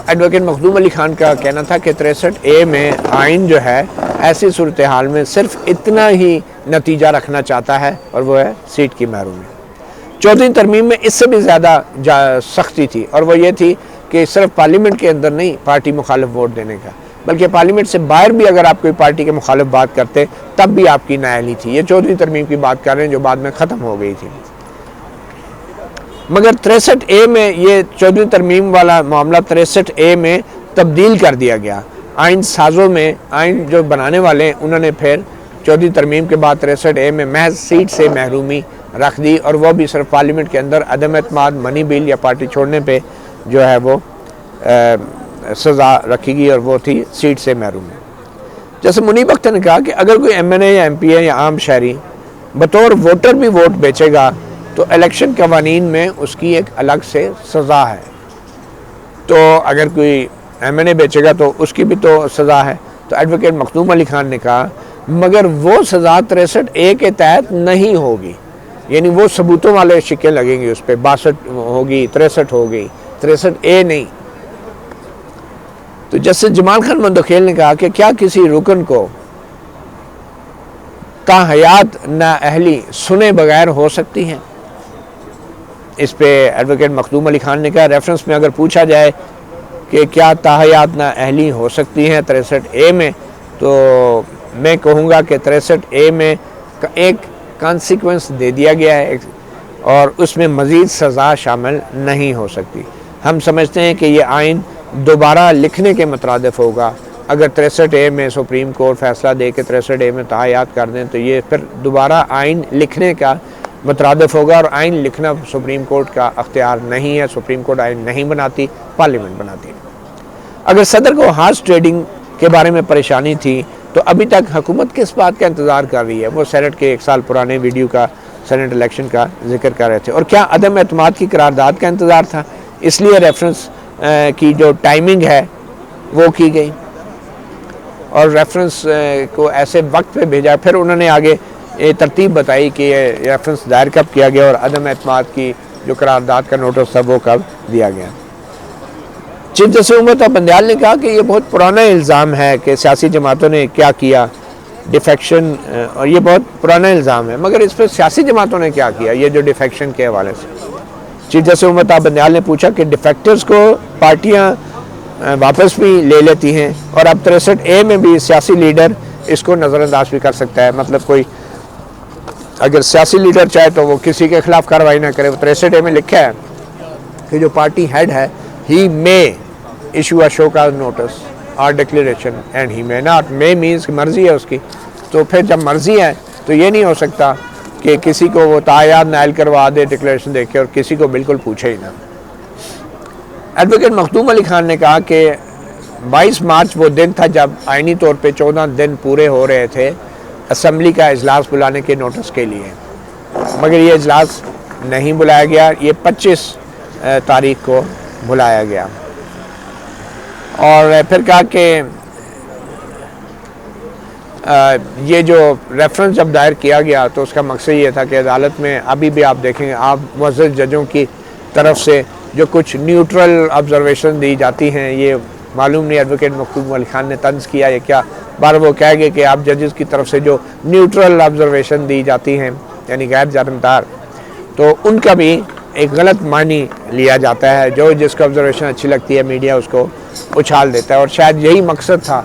ایڈوکیٹ مخدوم علی خان کا کہنا تھا کہ 63(a) میں آئین جو ہے ایسی صورتحال میں صرف اتنا ہی نتیجہ رکھنا چاہتا ہے، اور وہ ہے سیٹ کی محرومی۔ 14ویں ترمیم میں اس سے بھی زیادہ سختی تھی، اور وہ یہ تھی کہ صرف پارلیمنٹ کے اندر نہیں پارٹی مخالف ووٹ دینے کا، بلکہ پارلیمنٹ سے باہر بھی اگر آپ کوئی پارٹی کے مخالف بات کرتے تب بھی آپ کی نااہلی تھی۔ یہ 14ویں ترمیم کی بات کر رہے ہیں جو بعد میں ختم ہو گئی تھی، مگر 63(a) میں یہ 14ویں ترمیم والا معاملہ 63(a) میں تبدیل کر دیا گیا۔ آئین سازوں میں، آئین جو بنانے والے ہیں، انہوں نے پھر 14ویں ترمیم کے بعد 63(a) میں محض سیٹ سے محرومی رکھ دی، اور وہ بھی صرف پارلیمنٹ کے اندر عدم اعتماد، منی بل یا پارٹی چھوڑنے پہ جو ہے وہ سزا رکھی گئی، اور وہ تھی سیٹ سے محرومی۔ جیسے منیب اختر نے کہا کہ اگر کوئی ایم این اے یا ایم پی اے یا عام شہری بطور ووٹر بھی ووٹ بیچے گا تو الیکشن قوانین میں اس کی ایک الگ سے سزا ہے، تو اگر کوئی ایم این اے بیچے گا تو اس کی بھی تو سزا ہے۔ تو ایڈوکیٹ مخدوم علی خان نے کہا مگر وہ سزا 63(a) کے تحت نہیں ہوگی، یعنی وہ ثبوتوں والے شکیں لگیں گی، اس پہ 62 ہوگی، 63 ہوگی، 63(a) نہیں۔ تو جسٹس جمال خان مندوخیل نے کہا کہ کیا کسی رکن کو تاحیات نااہلی سنے بغیر ہو سکتی ہیں؟ اس پہ ایڈوکیٹ مخدوم علی خان نے کہا ریفرنس میں اگر پوچھا جائے کہ کیا تاحیات نااہلی ہو سکتی ہیں 63(a) میں، تو میں کہوں گا کہ 63(a) میں ایک کانسیکوینس دے دیا گیا ہے اور اس میں مزید سزا شامل نہیں ہو سکتی۔ ہم سمجھتے ہیں کہ یہ آئین دوبارہ لکھنے کے مترادف ہوگا۔ اگر 63(a) میں سپریم کورٹ فیصلہ دے کے 63(a) میں تاحیات کر دیں تو یہ پھر دوبارہ آئین لکھنے کا مترادف ہوگا، اور آئین لکھنا سپریم کورٹ کا اختیار نہیں ہے، سپریم کورٹ آئین نہیں بناتی، پارلیمنٹ بناتی ہے۔ اگر صدر کو ہارس ٹریڈنگ کے بارے میں پریشانی تھی تو ابھی تک حکومت کس بات کا انتظار کر رہی ہے؟ وہ سینٹ کے 1 سال پرانے ویڈیو کا، سینٹ الیکشن کا ذکر کر رہے تھے، اور کیا عدم اعتماد کی قرارداد کا انتظار تھا؟ اس لیے ریفرنس کی جو ٹائمنگ ہے وہ کی گئی، اور ریفرنس کو ایسے وقت پہ بھیجا، پھر انہوں نے آگے ترتیب بتائی کہ یہ ریفرنس دائر کب کیا گیا اور عدم اعتماد کی جو قرارداد کا نوٹس تھا وہ کب دیا گیا۔ چیف جسٹس عمر بندیال نے کہا کہ یہ بہت پرانا الزام ہے کہ سیاسی جماعتوں نے کیا کیا، ڈیفیکشن، اور یہ بہت پرانا الزام ہے، مگر اس پہ سیاسی جماعتوں نے کیا کیا یہ جو ڈیفیکشن کے حوالے سے؟ چیف جسٹس عمر بندیال نے پوچھا کہ ڈیفیکٹرز کو پارٹیاں واپس بھی لے لیتی ہیں، اور اب 63(a) میں بھی سیاسی لیڈر اس کو نظر انداز بھی کر سکتا ہے، مطلب کوئی اگر سیاسی لیڈر چاہے تو وہ کسی کے خلاف کارروائی نہ کرے۔ 63(a) میں لکھا ہے کہ جو پارٹی ہیڈ ہے he may issue a show cause notice اور declaration and he may not, may means مرضی ہے اس کی، تو پھر جب مرضی ہے تو یہ نہیں ہو سکتا کہ کسی کو وہ تاحیات نائل کروا دے ڈکلیریشن دے کے اور کسی کو بالکل پوچھے ہی نہ۔ ایڈوکیٹ مخدوم علی خان نے کہا کہ 22 مارچ وہ دن تھا جب آئینی طور پہ 14 دن پورے ہو رہے تھے اسمبلی کا اجلاس بلانے کے نوٹس کے لیے، مگر یہ اجلاس نہیں بلایا گیا، یہ 25 تاریخ کو بلایا گیا۔ اور پھر کہا کہ یہ جو ریفرنس جب دائر کیا گیا تو اس کا مقصد یہ تھا کہ عدالت میں ابھی بھی آپ دیکھیں گے، آپ معزز ججوں کی طرف سے جو کچھ نیوٹرل آبزرویشن دی جاتی ہیں، یہ معلوم نہیں ایڈوکیٹ مکتوم علی خان نے طنز کیا یا کیا، بار وہ کہہ گئے کہ آپ ججز کی طرف سے جو نیوٹرل آبزرویشن دی جاتی ہیں یعنی غیر جانبدار، تو ان کا بھی ایک غلط معنی لیا جاتا ہے، جو جس کو آبزرویشن اچھی لگتی ہے میڈیا اس کو اچھال دیتا ہے، اور شاید یہی مقصد تھا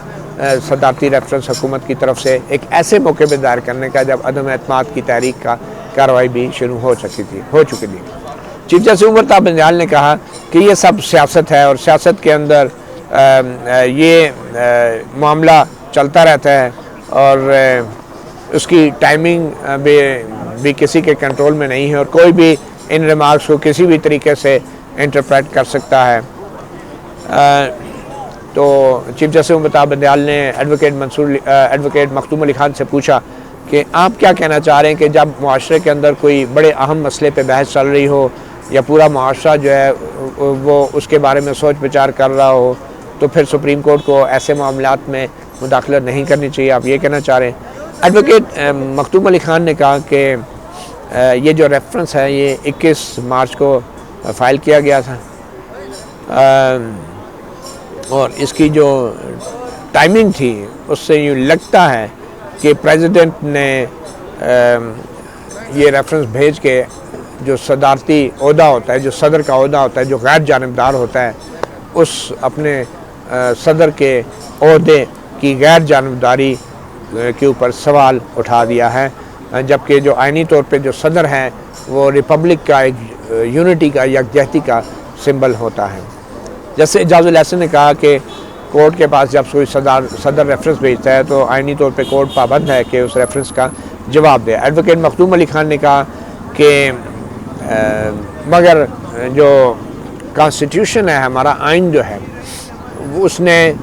صدارتی ریفرنس حکومت کی طرف سے ایک ایسے موقع پہ دائر کرنے کا جب عدم اعتماد کی تحریک کا کارروائی بھی شروع ہو چکی تھی۔ چیف جسٹس عمر تا بندیال نے کہا کہ یہ سب سیاست ہے اور سیاست کے اندر یہ معاملہ چلتا رہتا ہے اور اس کی ٹائمنگ بھی کسی کے کنٹرول میں نہیں ہے اور کوئی بھی ان ریمارکس کو کسی بھی طریقے سے انٹرپریٹ کر سکتا ہے۔ تو چیف جسٹس عمر تا بندیال نے ایڈوکیٹ مکتوم علی خان سے پوچھا کہ آپ کیا کہنا چاہ رہے ہیں کہ جب معاشرے کے اندر کوئی بڑے اہم مسئلے پہ بحث چل رہی ہو یا پورا معاشرہ جو ہے وہ اس کے بارے میں سوچ بچار کر رہا ہو تو پھر سپریم کورٹ کو ایسے معاملات میں مداخلت نہیں کرنی چاہیے، آپ یہ کہنا چاہ رہے ہیں؟ ایڈوکیٹ مکتوم علی خان نے کہا کہ یہ جو ریفرنس ہے یہ 21 مارچ کو فائل کیا گیا تھا اور اس کی جو ٹائمنگ تھی اس سے یوں لگتا ہے کہ پریزیڈنٹ نے یہ ریفرنس بھیج کے جو صدارتی عہدہ ہوتا ہے، جو صدر کا عہدہ ہوتا ہے، جو غیر جانبدار ہوتا ہے، اس اپنے صدر کے عہدے کی غیر جانبداری کے اوپر سوال اٹھا دیا ہے، جبکہ جو آئینی طور پہ جو صدر ہیں وہ ریپبلک کا ایک یونٹی کا یکجہتی کا سمبل ہوتا ہے۔ جیسے اعجاز الاحسن نے کہا کہ کورٹ کے پاس جب کوئی صدر ریفرنس بھیجتا ہے تو آئینی طور پہ کورٹ پابند ہے کہ اس ریفرنس کا جواب دے۔ ایڈوکیٹ مکتوم علی خان نے کہا کہ مگر جو کانسٹیٹیوشن ہے، ہمارا آئین جو ہے، اس نے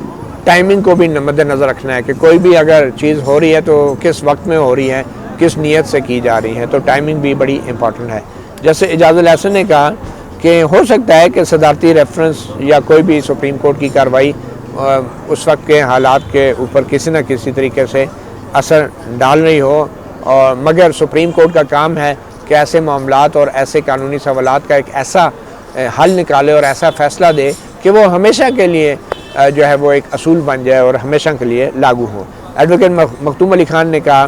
ٹائمنگ کو بھی مد نظر رکھنا ہے کہ کوئی بھی اگر چیز ہو رہی ہے تو کس وقت میں ہو رہی ہے، کس نیت سے کی جا رہی ہے، تو ٹائمنگ بھی بڑی امپورٹنٹ ہے۔ جیسے اعجاز الاحسن نے کہا کہ ہو سکتا ہے کہ صدارتی ریفرنس یا کوئی بھی سپریم کورٹ کی کارروائی اس وقت کے حالات کے اوپر کسی نہ کسی طریقے سے اثر ڈال رہی ہو، اور مگر سپریم کورٹ کا کام ہے کہ ایسے معاملات اور ایسے قانونی سوالات کا ایک ایسا حل نکالے اور ایسا فیصلہ دے کہ وہ ہمیشہ کے لیے جو ہے وہ ایک اصول بن جائے اور ہمیشہ کے لیے لاگو ہو۔ ایڈوکیٹ مکتوم علی خان نے کہا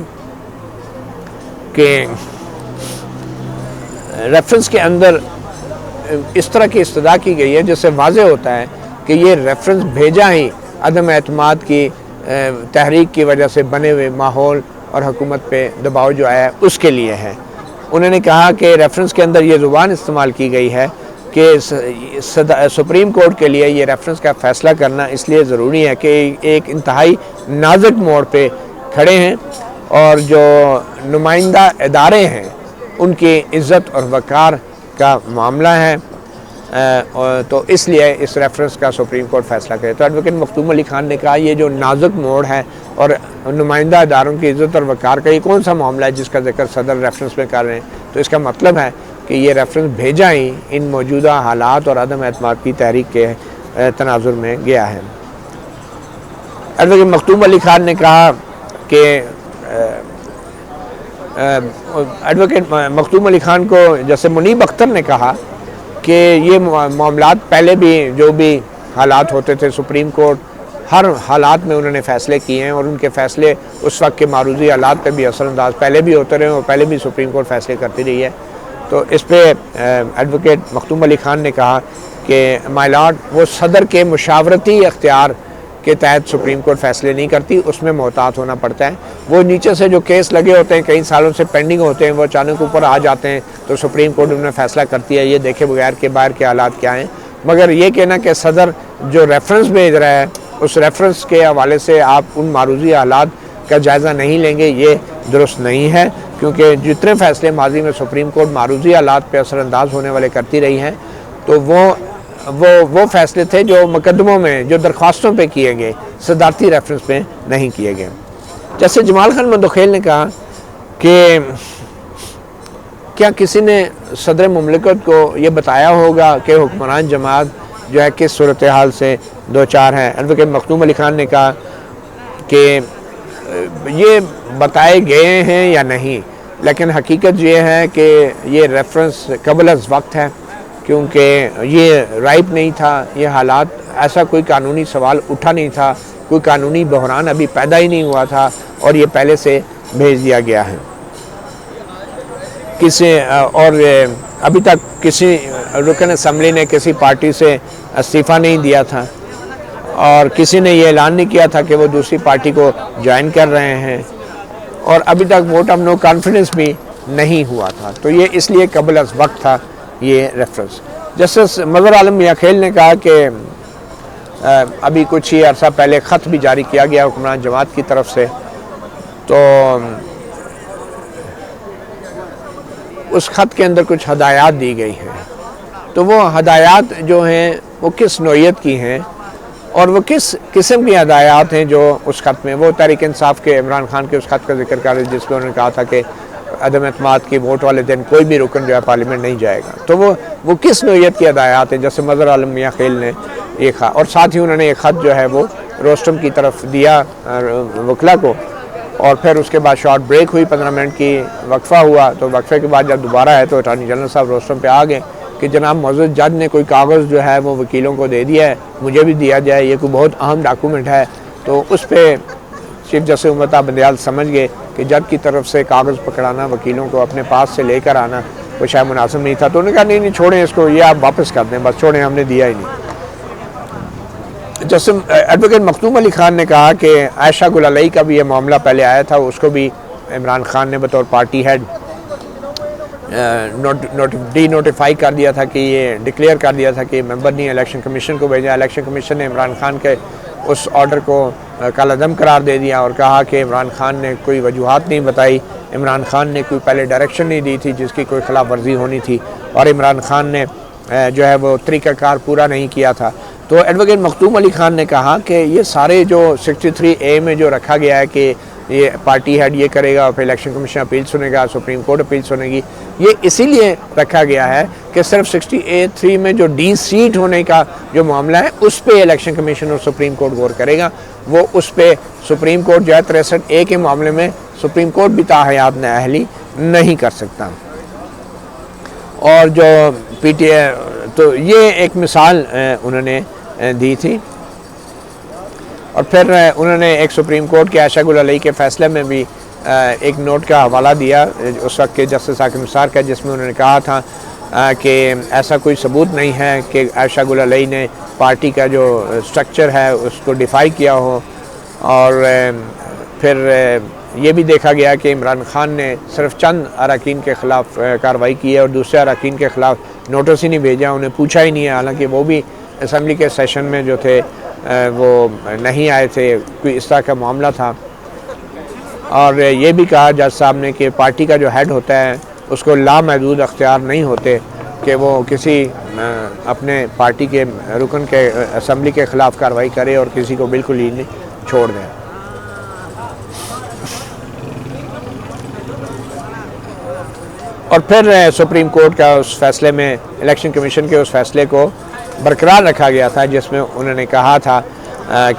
کہ ریفرنس کے اندر اس طرح کی استدعا کی گئی ہے جس سے واضح ہوتا ہے کہ یہ ریفرنس بھیجا ہی عدم اعتماد کی تحریک کی وجہ سے بنے ہوئے ماحول اور حکومت پہ دباؤ جو آیا ہے اس کے لیے ہے۔ انہوں نے کہا کہ ریفرنس کے اندر یہ زبان استعمال کی گئی ہے کہ سپریم کورٹ کے لیے یہ ریفرنس کا فیصلہ کرنا اس لیے ضروری ہے کہ ایک انتہائی نازک موڑ پہ کھڑے ہیں اور جو نمائندہ ادارے ہیں ان کی عزت اور وقار کا معاملہ ہے، تو اس لیے اس ریفرنس کا سپریم کورٹ فیصلہ کرے۔ تو ایڈوکیٹ مکتوم علی خان نے کہا یہ جو نازک موڑ ہے اور نمائندہ اداروں کی عزت اور وقار کا یہ کون سا معاملہ ہے جس کا ذکر صدر ریفرنس میں کر رہے ہیں؟ تو اس کا مطلب ہے کہ یہ ریفرنس بھیجا ہی ان موجودہ حالات اور عدم اعتماد کی تحریک کے تناظر میں گیا ہے۔ ایڈوکیٹ مکتوم علی خان نے کہا کہ ایڈوکیٹ مکتوم علی خان کو جیسے منیب اختر نے کہا کہ یہ معاملات پہلے بھی جو بھی حالات ہوتے تھے سپریم کورٹ ہر حالات میں انہوں نے فیصلے کیے ہیں اور ان کے فیصلے اس وقت کے معروضی حالات پہ بھی اثر انداز پہلے بھی ہوتے رہے اور پہلے بھی سپریم کورٹ فیصلے کرتی رہی ہے۔ تو اس پہ ایڈوکیٹ مکتوم علی خان نے کہا کہ مائی لارڈ وہ صدر کے مشاورتی اختیار کے تحت سپریم کورٹ فیصلے نہیں کرتی، اس میں محتاط ہونا پڑتا ہے۔ وہ نیچے سے جو کیس لگے ہوتے ہیں کئی سالوں سے پینڈنگ ہوتے ہیں وہ اچانک اوپر آ جاتے ہیں تو سپریم کورٹ ان میں فیصلہ کرتی ہے، یہ دیکھے بغیر کہ باہر کے حالات کیا ہیں۔ مگر یہ کہنا کہ صدر جو ریفرنس بھیج رہا ہے اس ریفرنس کے حوالے سے آپ ان معروضی حالات کا جائزہ نہیں لیں گے، یہ درست نہیں ہے، کیونکہ جتنے فیصلے ماضی میں سپریم کورٹ معروضی حالات پہ اثر انداز ہونے والے کرتی رہی ہیں تو وہ فیصلے تھے جو مقدموں میں جو درخواستوں پہ کیے گئے، صدارتی ریفرنس پہ نہیں کیے گئے۔ جیسے جمال خان مندوخیل نے کہا کہ کیا کسی نے صدر مملکت کو یہ بتایا ہوگا کہ حکمران جماعت جو ہے کس صورتحال سے دو چار ہیں. ایڈوکیٹ مختوم علی خان نے کہا کہ یہ بتائے گئے ہیں یا نہیں، لیکن حقیقت یہ ہے کہ یہ ریفرنس قبل از وقت ہے، کیونکہ یہ رائپ نہیں تھا، یہ حالات، ایسا کوئی قانونی سوال اٹھا نہیں تھا، کوئی قانونی بحران ابھی پیدا ہی نہیں ہوا تھا، اور یہ پہلے سے بھیج دیا گیا ہے. اور ابھی تک کسی رکن اسمبلی نے کسی پارٹی سے استعفیٰ نہیں دیا تھا، اور کسی نے یہ اعلان نہیں کیا تھا کہ وہ دوسری پارٹی کو جوائن کر رہے ہیں، اور ابھی تک ووٹ آف نو کانفیڈنس بھی نہیں ہوا تھا. تو یہ اس لیے قبل از وقت تھا یہ ریفرنس. جسٹس مظہر عالم میاں خیل نے کہا کہ ابھی کچھ ہی عرصہ پہلے خط بھی جاری کیا گیا حکمران جماعت کی طرف سے، تو اس خط کے اندر کچھ ہدایات دی گئی ہیں. تو وہ ہدایات جو ہیں وہ کس نوعیت کی ہیں اور وہ کس قسم کی ہدایات ہیں جو اس خط میں، وہ تحریک انصاف کے عمران خان کے اس خط کا ذکر کر رہے جس میں انہوں نے کہا تھا کہ عدم اعتماد کی ووٹ والے دن کوئی بھی رکن جو ہے پارلیمنٹ نہیں جائے گا. تو وہ کس نوعیت کی ہدایات ہیں، جیسے مظہر عالم میاں خیل نے یہ کہا. اور ساتھ ہی انہوں نے ایک خط جو ہے وہ روسٹم کی طرف دیا وکلا کو، اور پھر اس کے بعد شارٹ بریک ہوئی، 15 منٹ کی وقفہ ہوا. تو وقفے کے بعد جب دوبارہ ہے تو اٹارنی جنرل صاحب روسٹم پہ آ گئے کہ جناب معزز جج نے کوئی کاغذ جو ہے وہ وکیلوں کو دے دیا ہے، مجھے بھی دیا جائے، یہ کوئی بہت اہم ڈاکومنٹ ہے. تو اس پہ چیف جسٹس امتا بندیال سمجھ گئے کہ جج کی طرف سے کاغذ پکڑانا، وکیلوں کو اپنے پاس سے لے کر آنا وہ شاید مناسب نہیں تھا. تو انہوں نے کہا نہیں چھوڑیں اس کو، یہ آپ واپس کر دیں، بس چھوڑیں، ہم نے دیا ہی نہیں. جیسے ایڈوکیٹ مختوم علی خان نے کہا کہ عائشہ گل علیہ کا بھی یہ معاملہ پہلے آیا تھا، اس کو بھی عمران خان نے بطور پارٹی ہیڈ ڈی نوٹیفائی کر دیا تھا، کہ یہ ڈکلیئر کر دیا تھا کہ ممبر نہیں، الیکشن کمیشن کو بھیجا. الیکشن کمیشن نے عمران خان کے اس آرڈر کو کالعدم قرار دے دیا اور کہا کہ عمران خان نے کوئی وجوہات نہیں بتائی، عمران خان نے کوئی پہلے ڈائریکشن نہیں دی تھی جس کی کوئی خلاف ورزی ہونی تھی، اور عمران خان نے جو ہے وہ طریقہ کار پورا نہیں کیا تھا. تو ایڈوکیٹ مختوم علی خان نے کہا کہ یہ سارے جو 63A میں جو رکھا گیا ہے کہ یہ پارٹی ہیڈ یہ کرے گا اور پھر الیکشن کمیشن اپیل سنے گا، سپریم کورٹ اپیل سنے گی، یہ اسی لیے رکھا گیا ہے کہ صرف 60A3 میں جو ڈی سیٹ ہونے کا جو معاملہ ہے اس پہ الیکشن کمیشن اور سپریم کورٹ غور کرے گا. وہ اس پہ سپریم کورٹ جو ہے 63A کے معاملے میں سپریم کورٹ بھی تاحیات نااہلی نہیں کر سکتا. اور جو پی ٹی اے، تو یہ ایک مثال انہوں نے دی تھی. اور پھر انہوں نے ایک سپریم کورٹ کے عائشہ گل علیہ کے فیصلے میں بھی ایک نوٹ کا حوالہ دیا اس وقت کے جسٹس حاکم نثار کا، جس میں انہوں نے کہا تھا کہ ایسا کوئی ثبوت نہیں ہے کہ عائشہ گل علیہ نے پارٹی کا جو سٹرکچر ہے اس کو ڈیفائی کیا ہو. اور پھر یہ بھی دیکھا گیا کہ عمران خان نے صرف چند اراکین کے خلاف کارروائی کی ہے اور دوسرے اراکین کے خلاف نوٹس ہی نہیں بھیجا، انہیں پوچھا ہی نہیں ہے، حالانکہ وہ بھی اسمبلی کے سیشن میں جو تھے وہ نہیں آئے تھے، کوئی اس طرح کا معاملہ تھا. اور یہ بھی کہا جج صاحب نے کہ پارٹی کا جو ہیڈ ہوتا ہے اس کو لامحدود اختیار نہیں ہوتے کہ وہ کسی اپنے پارٹی کے رکن کے اسمبلی کے خلاف کارروائی کرے اور کسی کو بالکل ہی نہیں چھوڑ دیں. اور پھر سپریم کورٹ کا اس فیصلے میں الیکشن کمیشن کے اس فیصلے کو برقرار رکھا گیا تھا جس میں انہوں نے کہا تھا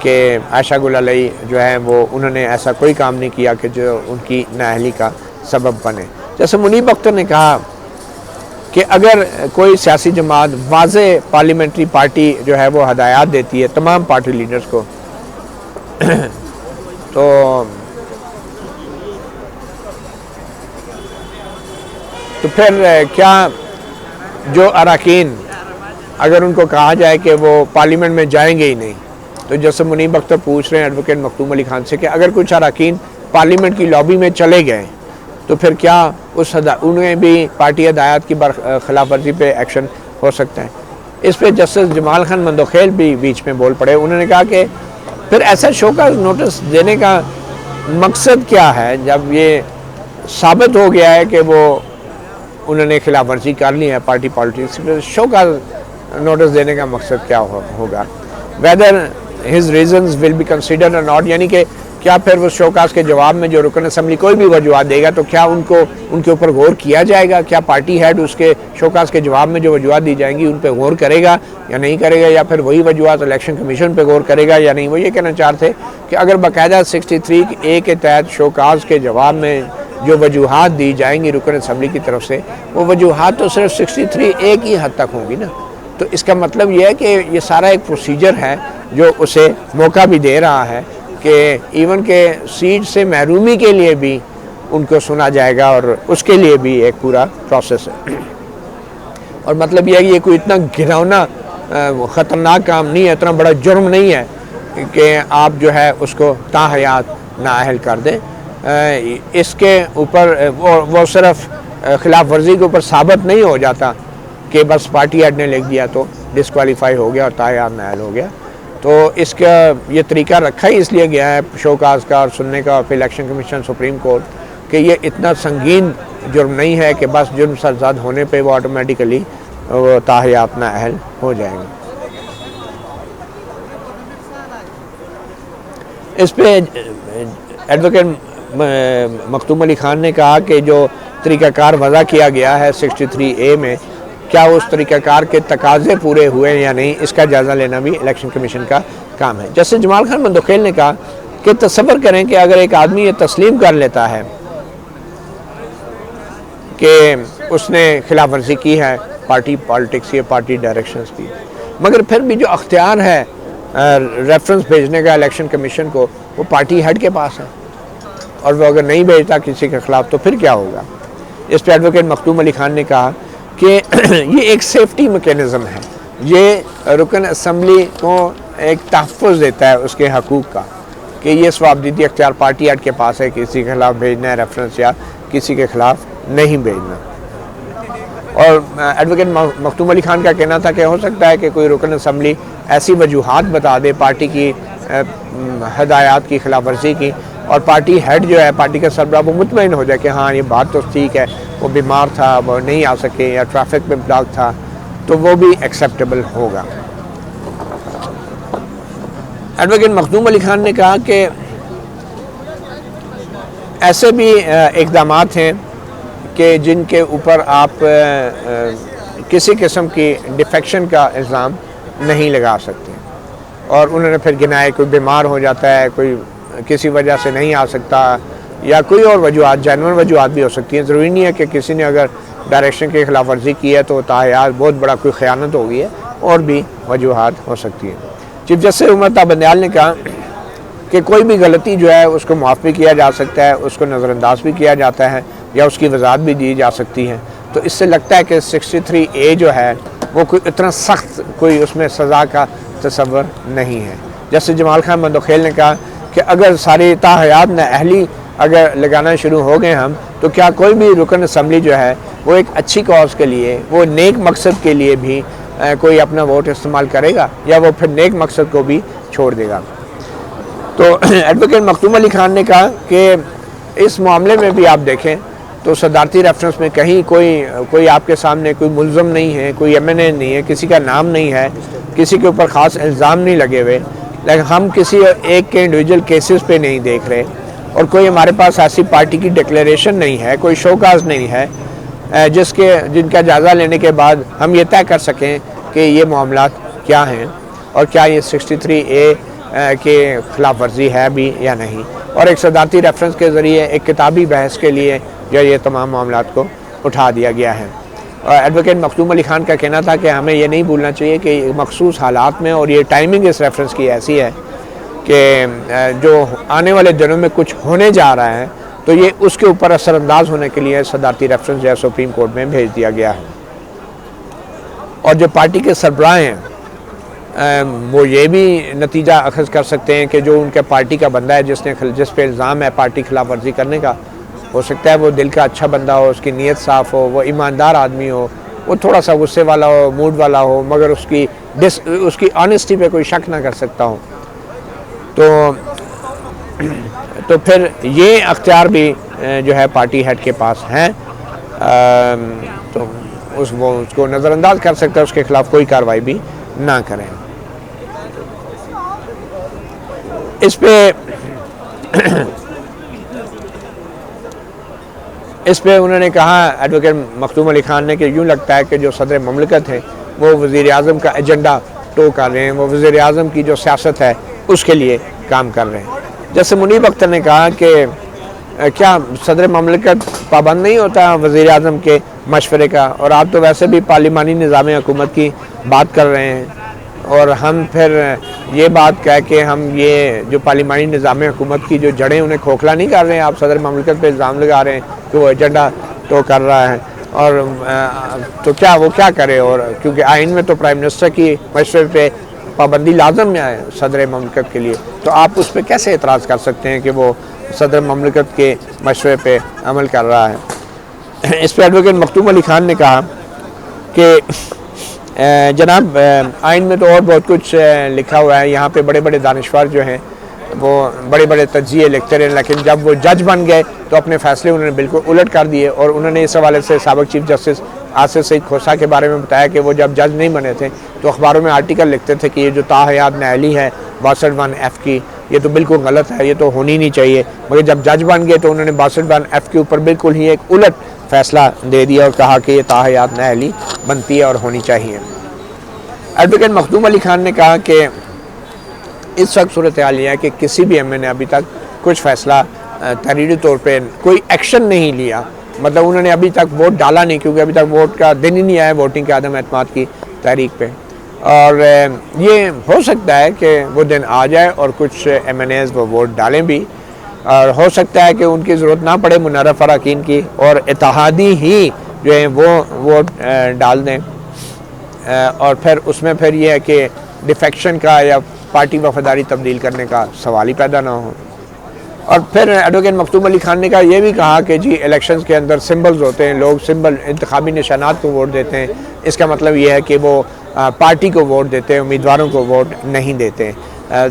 کہ عائشہ گل علیہ جو ہے وہ انہوں نے ایسا کوئی کام نہیں کیا کہ جو ان کی نااہلی کا سبب بنے. جیسے منیب اختر نے کہا کہ اگر کوئی سیاسی جماعت واضح پارلیمنٹری پارٹی جو ہے وہ ہدایات دیتی ہے تمام پارٹی لیڈرز کو، تو پھر کیا جو اراکین اگر ان کو کہا جائے کہ وہ پارلیمنٹ میں جائیں گے ہی نہیں، تو جیسے منیب اختر پوچھ رہے ہیں ایڈوکیٹ مختوم علی خان سے کہ اگر کچھ اراکین پارلیمنٹ کی لابی میں چلے گئے تو پھر کیا انہیں بھی پارٹی ہدایات کی خلاف ورزی پہ ایکشن ہو سکتا ہے. اس پہ جسٹس جمال خان مندوخیل بھی بیچ میں بول پڑے. انہوں نے کہا کہ پھر ایسا شو کا نوٹس دینے کا مقصد کیا ہے جب یہ ثابت ہو گیا ہے کہ وہ انہوں نے خلاف ورزی کر لی ہے پارٹی پالیٹکس، شو کا نوٹس دینے کا مقصد کیا ہوگا. Whether his reasons will be considered اور ناٹ، یعنی کہ کیا پھر وہ شوکاز کے جواب میں جو رکن اسمبلی کوئی بھی وجوہات دے گا تو کیا ان کے اوپر غور کیا جائے گا؟ کیا پارٹی ہیڈ اس کے شوکاز کے جواب میں جو وجوہات دی جائیں گی ان پہ غور کرے گا یا نہیں کرے گا، یا پھر وہی وجوہات الیکشن کمیشن پہ غور کرے گا یا نہیں؟ وہ یہ کہنا چاہتے تھے کہ اگر باقاعدہ 63A کے تحت شوکاز کے جواب میں جو وجوہات دی جائیں گی رکن اسمبلی کی طرف سے، وہ وجوہات تو صرف 63A کی حد تک ہوں گی نا، تو اس کا مطلب یہ ہے کہ یہ سارا ایک پروسیجر ہے جو اسے موقع بھی دے رہا ہے کہ ایون کہ سیٹ سے محرومی کے لیے بھی ان کو سنا جائے گا، اور اس کے لیے بھی ایک پورا پروسیس ہے۔ اور مطلب یہ ہے کہ یہ کوئی اتنا گھناؤنا خطرناک کام نہیں ہے، اتنا بڑا جرم نہیں ہے کہ آپ جو ہے اس کو تاحیات نااہل کر دیں۔ اس کے اوپر وہ صرف خلاف ورزی کے اوپر ثابت نہیں ہو جاتا کہ بس پارٹی ہیڈ نے لکھ دیا تو ڈسکوالیفائی ہو گیا اور تاحیات نااہل ہو گیا، تو اس کا یہ طریقہ رکھا ہی اس لیے گیا ہے شوکاز کا اور سننے کا پھر الیکشن کمیشن سپریم کورٹ کہ یہ اتنا سنگین جرم نہیں ہے کہ بس جرم سرزد ہونے پہ وہ آٹومیٹیکلی وہ تاحیات نااہل ہو جائیں گے۔ اس پہ ایڈوکیٹ مختوم علی خان نے کہا کہ جو طریقہ کار وضع کیا گیا ہے 63A میں، کیا اس طریقہ کار کے تقاضے پورے ہوئے یا نہیں، اس کا جائزہ لینا بھی الیکشن کمیشن کا کام ہے۔ جسٹس جمال خان مندوخیل نے کہا کہ تصور کریں کہ اگر ایک آدمی یہ تسلیم کر لیتا ہے کہ اس نے خلاف ورزی کی ہے پارٹی پالیٹکس یا پارٹی ڈائریکشنز کی، مگر پھر بھی جو اختیار ہے ریفرنس بھیجنے کا الیکشن کمیشن کو وہ پارٹی ہیڈ کے پاس ہے، اور وہ اگر نہیں بھیجتا کسی کے خلاف تو پھر کیا ہوگا؟ اس پہ ایڈوکیٹ مختوم علی خان نے کہا کہ یہ ایک سیفٹی میکینزم ہے، یہ رکن اسمبلی کو ایک تحفظ دیتا ہے اس کے حقوق کا کہ یہ ثوابدیدی اختیار پارٹی ہیڈ کے پاس ہے، کسی کے خلاف بھیجنا ہے ریفرنس یا کسی کے خلاف نہیں بھیجنا۔ اور ایڈوکیٹ مختوم علی خان کا کہنا تھا کہ ہو سکتا ہے کہ کوئی رکن اسمبلی ایسی وجوہات بتا دے پارٹی کی ہدایات کی خلاف ورزی کی، اور پارٹی ہیڈ جو ہے پارٹی کا سربراہ وہ مطمئن ہو جائے کہ ہاں یہ بات تو ٹھیک ہے، وہ بیمار تھا وہ نہیں آ سکے یا ٹریفک میں بلاک تھا، تو وہ بھی ایکسیپٹیبل ہوگا۔ ایڈوکیٹ مختوم علی خان نے کہا کہ ایسے بھی اقدامات ہیں کہ جن کے اوپر آپ کسی قسم کی ڈیفیکشن کا الزام نہیں لگا سکتے، اور انہوں نے پھر گنائے کوئی بیمار ہو جاتا ہے، کوئی کسی وجہ سے نہیں آ سکتا، یا کوئی اور وجوہات جینوئن وجوہات بھی ہو سکتی ہیں، ضروری نہیں ہے کہ کسی نے اگر ڈائریکشن کی خلاف ورزی کی ہے تو تاحیات بہت بڑا کوئی خیانت ہو گئی ہے، اور بھی وجوہات ہو سکتی ہیں۔ چیف جسٹس عمر تا بندیال نے کہا کہ کوئی بھی غلطی جو ہے اس کو معاف بھی کیا جا سکتا ہے، اس کو نظر انداز بھی کیا جاتا ہے، یا اس کی وضاحت بھی دی جا سکتی ہے، تو اس سے لگتا ہے کہ 63A جو ہے وہ کوئی اتنا سخت کوئی اس میں سزا کا تصور نہیں ہے۔ جیسے جمال خان مندوخیل نے کہا کہ اگر ساری تاحیات نااہلی اگر لگانا شروع ہو گئے ہم، تو کیا کوئی بھی رکن اسمبلی جو ہے وہ ایک اچھی کاز کے لیے، وہ نیک مقصد کے لیے بھی کوئی اپنا ووٹ استعمال کرے گا، یا وہ پھر نیک مقصد کو بھی چھوڑ دے گا؟ تو ایڈوکیٹ مختوم علی خان نے کہا کہ اس معاملے میں بھی آپ دیکھیں تو صدارتی ریفرنس میں کہیں کوئی آپ کے سامنے کوئی ملزم نہیں ہے، کوئی MNA نہیں ہے، کسی کا نام نہیں ہے، کسی کے اوپر خاص الزام نہیں لگے ہوئے، لیکن ہم کسی ایک کے انڈیویجول کیسز پہ نہیں دیکھ رہے، اور کوئی ہمارے پاس ایسی پارٹی کی ڈکلیریشن نہیں ہے، کوئی شوکاز نہیں ہے جن کا جائزہ لینے کے بعد ہم یہ طے کر سکیں کہ یہ معاملات کیا ہیں اور کیا یہ 63A کے خلاف ورزی ہے بھی یا نہیں، اور ایک صدارتی ریفرنس کے ذریعے ایک کتابی بحث کے لیے یہ تمام معاملات کو اٹھا دیا گیا ہے۔ ایڈوکیٹ مختوم علی خان کا کہنا تھا کہ ہمیں یہ نہیں بھولنا چاہیے کہ مخصوص حالات میں، اور یہ ٹائمنگ اس ریفرنس کی ایسی ہے کہ جو آنے والے دنوں میں کچھ ہونے جا رہا ہے تو یہ اس کے اوپر اثر انداز ہونے کے لیے صدارتی ریفرنس جو سپریم کورٹ میں بھیج دیا گیا ہے۔ اور جو پارٹی کے سربراہ ہیں وہ یہ بھی نتیجہ اخذ کر سکتے ہیں کہ جو ان کے پارٹی کا بندہ ہے جس پہ الزام ہے پارٹی خلاف ورزی کرنے کا، ہو سکتا ہے وہ دل کا اچھا بندہ ہو، اس کی نیت صاف ہو، وہ ایماندار آدمی ہو، وہ تھوڑا سا غصے والا ہو، موڈ والا ہو، مگر اس کی آنیسٹی پہ کوئی شک نہ کر سکتا ہو، تو پھر یہ اختیار بھی جو ہے پارٹی ہیڈ کے پاس ہیں، تو اس کو نظر انداز کر سکتا ہے، اس کے خلاف کوئی کارروائی بھی نہ کریں۔ اس پہ اس پہ انہوں نے کہا ایڈوکیٹ مختوم علی خان نے کہ یوں لگتا ہے کہ جو صدر مملکت ہے وہ وزیر اعظم کا ایجنڈا ٹو کر رہے ہیں، وہ وزیر اعظم کی جو سیاست ہے اس کے لیے کام کر رہے ہیں۔ جیسے منیب اختر نے کہا کہ کیا صدر مملکت پابند نہیں ہوتا وزیر اعظم کے مشورے کا، اور آپ تو ویسے بھی پارلیمانی نظام حکومت کی بات کر رہے ہیں، اور ہم پھر یہ بات کہہ کے ہم یہ جو پارلیمانی نظام حکومت کی جو جڑیں انہیں کھوکھلا نہیں کر رہے ہیں، آپ صدر مملکت پہ الزام لگا رہے ہیں کہ وہ ایجنڈا تو کر رہا ہے، اور تو کیا وہ کیا کرے، اور کیونکہ آئین میں تو پرائم منسٹر کی مشورے پہ پابندی لازم ہے صدر مملکت کے لیے، تو آپ اس پہ کیسے اعتراض کر سکتے ہیں کہ وہ صدر مملکت کے مشورے پہ عمل کر رہا ہے۔ اس پہ ایڈوکیٹ مختوم علی خان نے کہا کہ جناب آئین میں تو اور بہت کچھ لکھا ہوا ہے، یہاں پہ بڑے بڑے دانشور جو ہیں وہ بڑے بڑے تجزیے لکھتے رہے، لیکن جب وہ جج بن گئے تو اپنے فیصلے انہوں نے بالکل الٹ کر دیے، اور انہوں نے اس حوالے سے سابق چیف جسٹس آصف سعید کھوسہ کے بارے میں بتایا کہ وہ جب جج نہیں بنے تھے تو اخباروں میں آرٹیکل لکھتے تھے کہ یہ جو تاحیات نااہلی ہے 62(1)(f) کی، یہ تو بالکل غلط ہے، یہ تو ہونی نہیں چاہیے، مگر جب جج بن گئے تو انہوں نے 62(1)(f) کے اوپر بالکل ہی ایک الٹ فیصلہ دے دیا اور کہا کہ یہ تاحیات نااہلی بنتی ہے اور ہونی چاہیے۔ ایڈوکیٹ مختوم علی خان نے کہا کہ اس وقت صورتحال یہ ہے کہ کسی بھی ایم اے نے ابھی تک کچھ فیصلہ تحریری طور پہ کوئی ایکشن نہیں لیا، مطلب انہوں نے ابھی تک ووٹ ڈالا نہیں، کیونکہ ابھی تک ووٹ کا دن ہی نہیں آیا ووٹنگ کے عدم اعتماد کی تحریک پہ، اور یہ ہو سکتا ہے کہ وہ دن آ جائے اور کچھ ایم این ایز وہ ووٹ ڈالیں بھی، اور ہو سکتا ہے کہ ان کی ضرورت نہ پڑے منرف اراکین کی، اور اتحادی ہی جو ہیں وہ ووٹ ڈال دیں، اور پھر اس میں پھر یہ ہے کہ ڈیفیکشن کا یا پارٹی وفاداری تبدیل کرنے کا سوال ہی پیدا نہ ہو۔ اور پھر ایڈوکیٹ مختوم علی خان نے یہ بھی کہا کہ جی الیکشنز کے اندر سمبلز ہوتے ہیں، لوگ سمبل انتخابی نشانات کو ووٹ دیتے ہیں، اس کا مطلب یہ ہے کہ وہ پارٹی کو ووٹ دیتے ہیں، امیدواروں کو ووٹ نہیں دیتے۔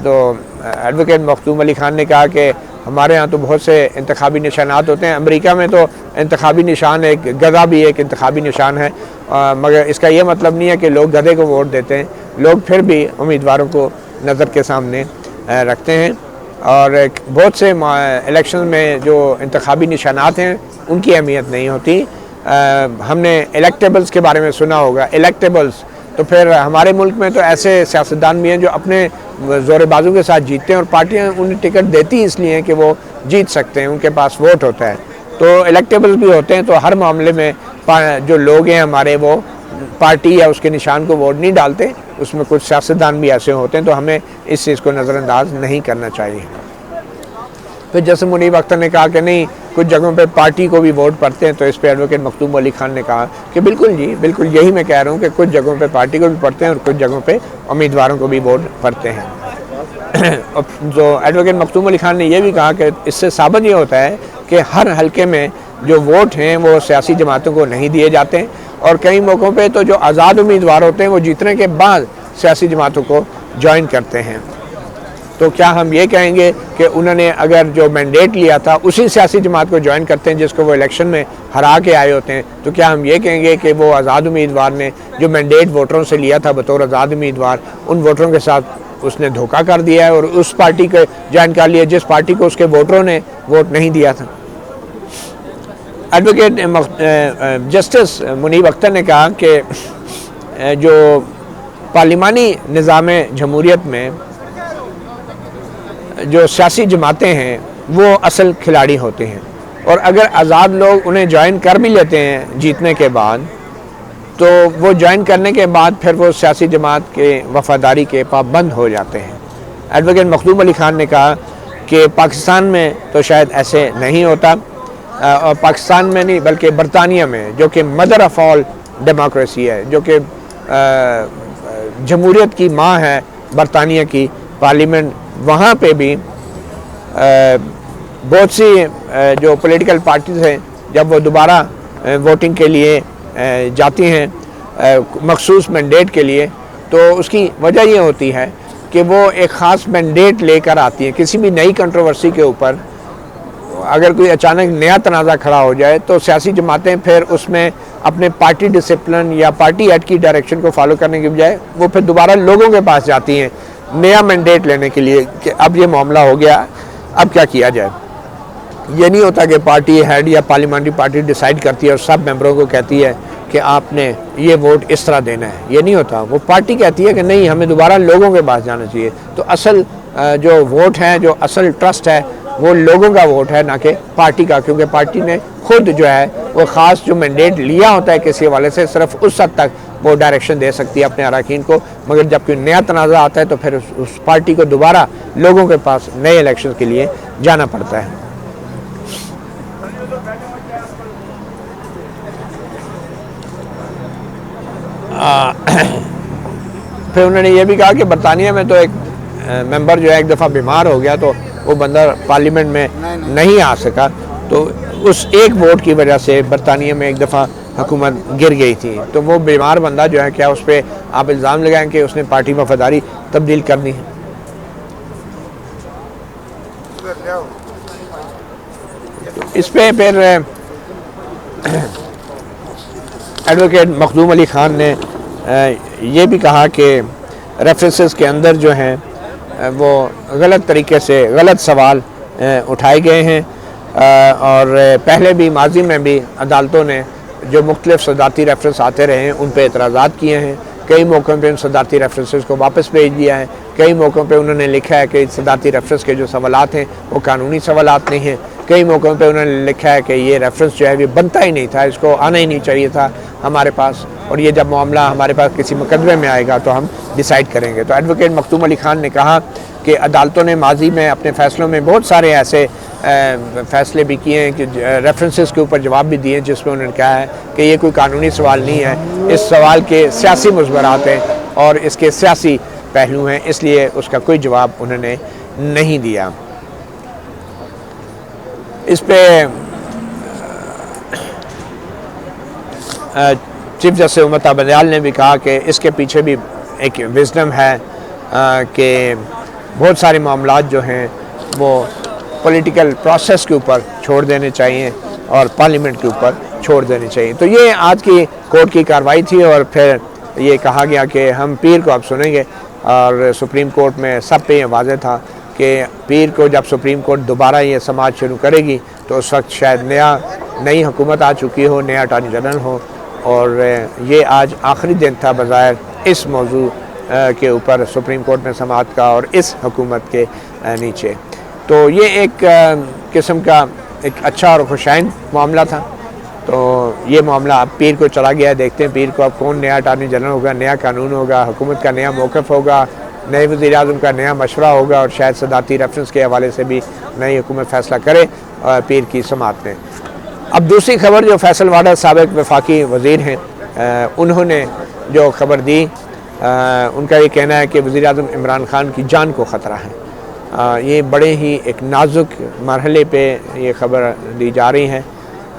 تو ایڈوکیٹ مختوم علی خان نے کہا کہ ہمارے ہاں تو بہت سے انتخابی نشانات ہوتے ہیں، امریکہ میں تو انتخابی نشان ایک گدھا بھی ایک انتخابی نشان ہے، مگر اس کا یہ مطلب نہیں ہے کہ لوگ گدھے کو ووٹ دیتے ہیں، لوگ پھر بھی امیدواروں کو نظر کے سامنے رکھتے ہیں، اور بہت سے الیکشن میں جو انتخابی نشانات ہیں ان کی اہمیت نہیں ہوتی۔ ہم نے الیکٹیبلز کے بارے میں سنا ہوگا، الیکٹیبلز تو پھر ہمارے ملک میں تو ایسے سیاستدان بھی ہیں جو اپنے زور بازو کے ساتھ جیتتے ہیں، اور پارٹیاں انہیں ٹکٹ دیتی اس لیے کہ وہ جیت سکتے ہیں، ان کے پاس ووٹ ہوتا ہے، تو الیکٹیبلز بھی ہوتے ہیں۔ تو ہر معاملے میں جو لوگ ہیں ہمارے وہ پارٹی یا اس کے نشان کو ووٹ نہیں ڈالتے، اس میں کچھ سیاستدان بھی ایسے ہوتے ہیں، تو ہمیں اس چیز کو نظر انداز نہیں کرنا چاہیے۔ پھر جیسے منیب اختر نے کہا کہ نہیں کچھ جگہوں پہ پارٹی کو بھی ووٹ پڑتے ہیں، تو اس پہ ایڈوکیٹ مختوم علی خان نے کہا کہ بالکل جی بالکل یہی میں کہہ رہا ہوں کہ کچھ جگہوں پہ پارٹی کو بھی پڑھتے ہیں اور کچھ جگہوں پہ امیدواروں کو بھی ووٹ پڑتے ہیں۔ جو ایڈوکیٹ مختوم علی خان نے یہ بھی کہا کہ اس سے ثابت یہ ہوتا ہے کہ ہر حلقے میں جو ووٹ ہیں وہ سیاسی جماعتوں کو نہیں دیے جاتے، اور کئی موقعوں پہ تو جو آزاد امیدوار ہوتے ہیں وہ جیتنے کے بعد سیاسی جماعتوں کو جوائن کرتے ہیں۔ تو کیا ہم یہ کہیں گے کہ انہوں نے اگر جو مینڈیٹ لیا تھا اسی سیاسی جماعت کو جوائن کرتے ہیں جس کو وہ الیکشن میں ہرا کے آئے ہوتے ہیں، تو کیا ہم یہ کہیں گے کہ وہ آزاد امیدوار نے جو مینڈیٹ ووٹروں سے لیا تھا بطور آزاد امیدوار، ان ووٹروں کے ساتھ اس نے دھوکہ کر دیا ہے اور اس پارٹی کو جوائن کر لیا جس پارٹی کو اس کے ووٹروں نے ووٹ نہیں دیا تھا؟ ایڈوکیٹ جسٹس منیب اختر نے کہا کہ جو پارلیمانی نظام جمہوریت میں جو سیاسی جماعتیں ہیں وہ اصل کھلاڑی ہوتے ہیں، اور اگر آزاد لوگ انہیں جوائن کر بھی لیتے ہیں جیتنے کے بعد، تو وہ جوائن کرنے کے بعد پھر وہ سیاسی جماعت کے وفاداری کے پابند ہو جاتے ہیں۔ ایڈوکیٹ مختوم علی خان نے کہا کہ پاکستان میں تو شاید ایسے نہیں ہوتا، اور پاکستان میں نہیں بلکہ برطانیہ میں جو کہ مدر آف آل ڈیموکریسی ہے، جو کہ جمہوریت کی ماں ہے برطانیہ کی پارلیمنٹ، وہاں پہ بھی بہت سی جو پولیٹیکل پارٹیز ہیں جب وہ دوبارہ ووٹنگ کے لیے جاتی ہیں مخصوص مینڈیٹ کے لیے، تو اس کی وجہ یہ ہوتی ہے کہ وہ ایک خاص مینڈیٹ لے کر آتی ہیں۔ کسی بھی نئی کنٹروورسی کے اوپر اگر کوئی اچانک نیا تنازع کھڑا ہو جائے تو سیاسی جماعتیں پھر اس میں اپنے پارٹی ڈسپلن یا پارٹی ایڈ کی ڈائریکشن کو فالو کرنے کے بجائے وہ پھر دوبارہ لوگوں کے پاس جاتی ہیں نیا مینڈیٹ لینے کے لیے کہ اب یہ معاملہ ہو گیا اب کیا کیا جائے؟ یہ نہیں ہوتا کہ پارٹی ہیڈ یا پارلیمنٹری پارٹی ڈیسائیڈ کرتی ہے اور سب ممبروں کو کہتی ہے کہ آپ نے یہ ووٹ اس طرح دینا ہے. یہ نہیں ہوتا. وہ پارٹی کہتی ہے کہ نہیں ہمیں دوبارہ لوگوں کے پاس جانا چاہیے. تو اصل جو ووٹ ہے, جو اصل ٹرسٹ ہے, وہ لوگوں کا ووٹ ہے, نہ کہ پارٹی کا, کیونکہ پارٹی نے خود جو ہے وہ خاص جو مینڈیٹ لیا ہوتا ہے کسی حوالے سے, صرف اس حد تک وہ ڈائریکشن دے سکتی ہے اپنے اراکین کو. مگر جب کوئی نیا تنازع آتا ہے تو پھر اس پارٹی کو دوبارہ لوگوں کے پاس نئے الیکشن کے لیے جانا پڑتا ہے. پھر انہوں نے یہ بھی کہا کہ برطانیہ میں تو ایک ممبر جو ہے ایک دفعہ بیمار ہو گیا تو وہ بندہ پارلیمنٹ میں نہیں آ سکا, تو اس ایک ووٹ کی وجہ سے برطانیہ میں ایک دفعہ حکومت گر گئی تھی. تو وہ بیمار بندہ جو ہے, کیا اس پہ آپ الزام لگائیں کہ اس نے پارٹی وفاداری تبدیل کرنی ہے؟ اس پہ پھر ایڈوکیٹ مخدوم علی خان نے یہ بھی کہا کہ ریفرنسز کے اندر جو ہیں وہ غلط طریقے سے غلط سوال اٹھائے گئے ہیں, اور پہلے بھی ماضی میں بھی عدالتوں نے جو مختلف صدارتی ریفرنس آتے رہے ہیں ان پہ اعتراضات کیے ہیں. کئی موقعوں پہ ان صدارتی ریفرنسز کو واپس بھیج دیا ہے. کئی موقعوں پہ انہوں نے لکھا ہے کہ صدارتی ریفرنس کے جو سوالات ہیں وہ قانونی سوالات نہیں ہیں. کئی موقعوں پہ انہوں نے لکھا ہے کہ یہ ریفرنس جو ہے یہ بنتا ہی نہیں تھا, اس کو آنا ہی نہیں چاہیے تھا ہمارے پاس, اور یہ جب معاملہ ہمارے پاس کسی مقدمے میں آئے گا تو ہم ڈیسائیڈ کریں گے. تو ایڈوکیٹ مخدوم علی خان نے کہا کہ عدالتوں نے ماضی میں اپنے فیصلوں میں بہت سارے ایسے فیصلے بھی کیے ہیں کہ ریفرنسز کے اوپر جواب بھی دیے ہیں جس میں انہوں نے کہا ہے کہ یہ کوئی قانونی سوال نہیں ہے, اس سوال کے سیاسی مضمرات ہیں اور اس کے سیاسی پہلو ہیں, اس لیے اس کا کوئی جواب انہوں نے نہیں دیا. اس پہ چیف جسٹس امتا بندیال نے بھی کہا کہ اس کے پیچھے بھی ایک وزڈم ہے کہ بہت سارے معاملات جو ہیں وہ پولیٹیکل پروسیس کے اوپر چھوڑ دینے چاہیے اور پارلیمنٹ کے اوپر چھوڑ دینے چاہیے. تو یہ آج کی کورٹ کی کارروائی تھی, اور پھر یہ کہا گیا کہ ہم پیر کو اب سنیں گے, اور سپریم کورٹ میں سب پہ یہ واضح تھا کہ پیر کو جب سپریم کورٹ دوبارہ یہ سماعت شروع کرے گی تو اس وقت شاید نئی حکومت آ چکی ہو, نیا اٹارنی جنرل ہو, اور یہ آج آخری دن تھا بظاہر اس موضوع کے اوپر سپریم کورٹ میں سماعت کا اور اس حکومت کے نیچے. تو یہ ایک قسم کا ایک اچھا اور خوشائند معاملہ تھا. تو یہ معاملہ اب پیر کو چلا گیا ہے, دیکھتے ہیں پیر کو اب کون نیا اٹارنی جنرل ہوگا, نیا قانون ہوگا, حکومت کا نیا موقف ہوگا, نئے وزیر اعظم کا نیا مشورہ ہوگا, اور شاید صدارتی ریفرنس کے حوالے سے بھی نئی حکومت فیصلہ کرے پیر کی سماعت میں. اب دوسری خبر جو فیصل واڈا سابق وفاقی وزیر ہیں انہوں نے جو خبر دی, ان کا یہ کہنا ہے کہ وزیر اعظم عمران خان کی جان کو خطرہ ہے. یہ بڑے ہی ایک نازک مرحلے پہ یہ خبر دی جا رہی ہے.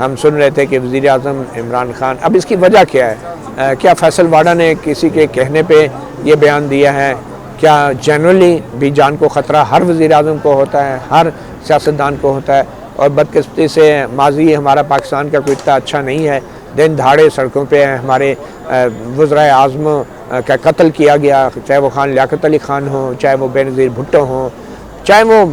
ہم سن رہے تھے کہ وزیر اعظم عمران خان, اب اس کی وجہ کیا ہے؟ کیا فیصل واڈا نے کسی کے کہنے پہ یہ بیان دیا ہے؟ کیا جنرلی بھی جان کو خطرہ ہر وزیر اعظم کو ہوتا ہے, ہر سیاستدان کو ہوتا ہے؟ اور بدقسمتی سے ماضی ہمارا پاکستان کا کوئی اتنا اچھا نہیں ہے, دن دہاڑے سڑکوں پہ ہمارے وزرائے اعظم کا قتل کیا گیا, چاہے وہ خان لیاقت علی خان ہوں, چاہے وہ بے نظیر بھٹو ہوں, چاہے وہ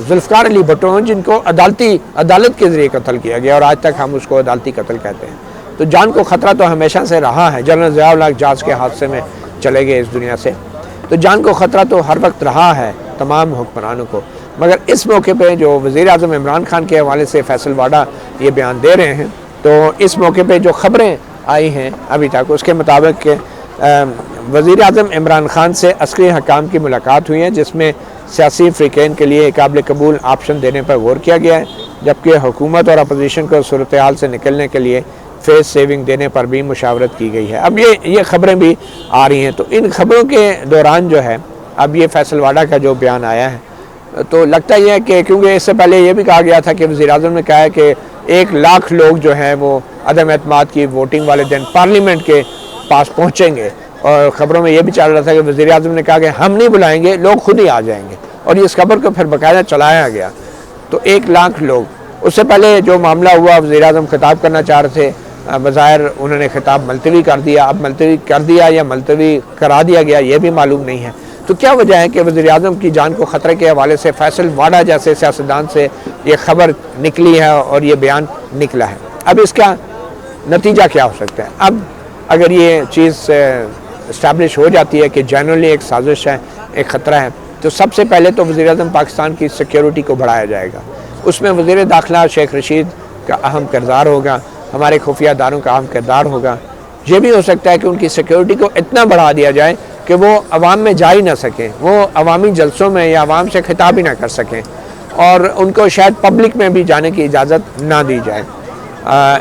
ذوالفقار علی بھٹو ہوں, جن کو عدالت کے ذریعے قتل کیا گیا, اور آج تک ہم اس کو عدالتی قتل کہتے ہیں. تو جان کو خطرہ تو ہمیشہ سے رہا ہے. جنرل ضیاء الحق جہاز کے حادثے میں چلے گئے اس دنیا سے, تو جان کو خطرہ تو ہر وقت رہا ہے تمام حکمرانوں کو. مگر اس موقع پہ جو وزیر اعظم عمران خان کے حوالے سے فیصل واڈا یہ بیان دے رہے ہیں, تو اس موقع پہ جو خبریں آئی ہیں ابھی تک اس کے مطابق کہ وزیر اعظم عمران خان سے عسکری حکام کی ملاقات ہوئی ہے, جس میں سیاسی فریقین کے لیے قابل قبول آپشن دینے پر غور کیا گیا ہے, جبکہ حکومت اور اپوزیشن کو صورتحال سے نکلنے کے لیے فیس سیونگ دینے پر بھی مشاورت کی گئی ہے. اب یہ خبریں بھی آ رہی ہیں. تو ان خبروں کے دوران جو ہے اب یہ فیصل واڈا کا جو بیان آیا ہے, تو لگتا یہ ہے کہ کیونکہ اس سے پہلے یہ بھی کہا گیا تھا کہ وزیر اعظم نے کہا ہے کہ 1 لاکھ لوگ جو ہیں وہ عدم اعتماد کی ووٹنگ والے دن پارلیمنٹ کے پاس پہنچیں گے, اور خبروں میں یہ بھی چل رہا تھا کہ وزیر اعظم نے کہا کہ ہم نہیں بلائیں گے, لوگ خود ہی آ جائیں گے, اور اس خبر کو پھر باقاعدہ چلایا گیا. تو 1 لاکھ لوگ, اس سے پہلے جو معاملہ ہوا وزیر اعظم خطاب کرنا چاہ رہے تھے, بظاہر انہوں نے خطاب ملتوی کر دیا. اب ملتوی کر دیا یا ملتوی کرا دیا گیا یہ بھی معلوم نہیں ہے. تو کیا وجہ ہے کہ وزیر اعظم کی جان کو خطرے کے حوالے سے فیصل واڈا جیسے سیاستدان سے یہ خبر نکلی ہے اور یہ بیان نکلا ہے؟ اب اس کا نتیجہ کیا ہو سکتا ہے؟ اب اگر یہ چیز اسٹیبلش ہو جاتی ہے کہ جنرلی ایک سازش ہے، ایک خطرہ ہے، تو سب سے پہلے تو وزیر اعظم پاکستان کی سیکیورٹی کو بڑھایا جائے گا. اس میں وزیر داخلہ شیخ رشید کا اہم کردار ہوگا، ہمارے خفیہ اداروں کا اہم کردار ہوگا. یہ بھی ہو سکتا ہے کہ ان کی سیکیورٹی کو اتنا بڑھا دیا جائے کہ وہ عوام میں جا ہی نہ سکیں، وہ عوامی جلسوں میں یا عوام سے خطاب ہی نہ کر سکیں، اور ان کو شاید پبلک میں بھی جانے کی اجازت نہ دی جائے.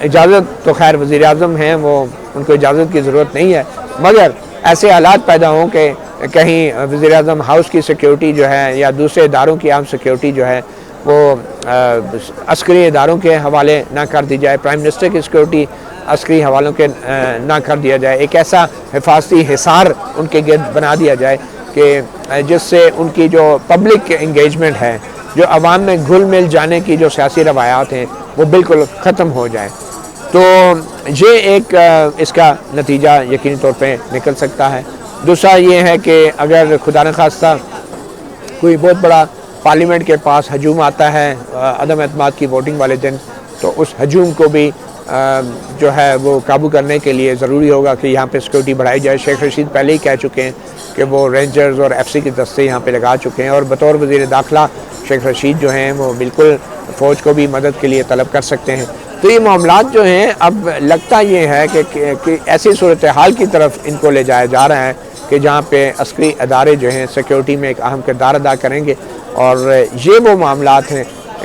اجازت تو خیر وزیر اعظم ہیں، وہ ان کو اجازت کی ضرورت نہیں ہے، مگر ایسے حالات پیدا ہوں کہ کہیں وزیر اعظم ہاؤس کی سیکیورٹی جو ہے یا دوسرے اداروں کی عام سیکیورٹی جو ہے وہ عسکری اداروں کے حوالے نہ کر دی جائے، پرائم منسٹر کی سیکیورٹی عسکری حوالوں کے نہ کر دیا جائے، ایک ایسا حفاظتی حصار ان کے گرد بنا دیا جائے کہ جس سے ان کی جو پبلک انگیجمنٹ ہے، جو عوام میں گھل مل جانے کی جو سیاسی روایات ہیں وہ بالکل ختم ہو جائیں. تو یہ ایک اس کا نتیجہ یقینی طور پہ نکل سکتا ہے. دوسرا یہ ہے کہ اگر خدا نخواستہ کوئی بہت بڑا پارلیمنٹ کے پاس ہجوم آتا ہے عدم اعتماد کی ووٹنگ والے دن، تو اس ہجوم کو بھی جو ہے وہ قابو کرنے کے لیے ضروری ہوگا کہ یہاں پہ سیکورٹی بڑھائی جائے. شیخ رشید پہلے ہی کہہ چکے ہیں کہ وہ رینجرز اور ایف سی کے دستے یہاں پہ لگا چکے ہیں، اور بطور وزیر داخلہ شیخ رشید جو ہیں وہ بالکل فوج کو بھی مدد کے لیے طلب کر سکتے ہیں. تو یہ معاملات جو ہیں اب لگتا یہ ہے کہ ایسی صورتحال کی طرف ان کو لے جایا جا رہا ہے کہ جہاں پہ عسکری ادارے جو ہیں سیکیورٹی میں ایک اہم کردار ادا کریں گے، اور یہ وہ معاملات ہیں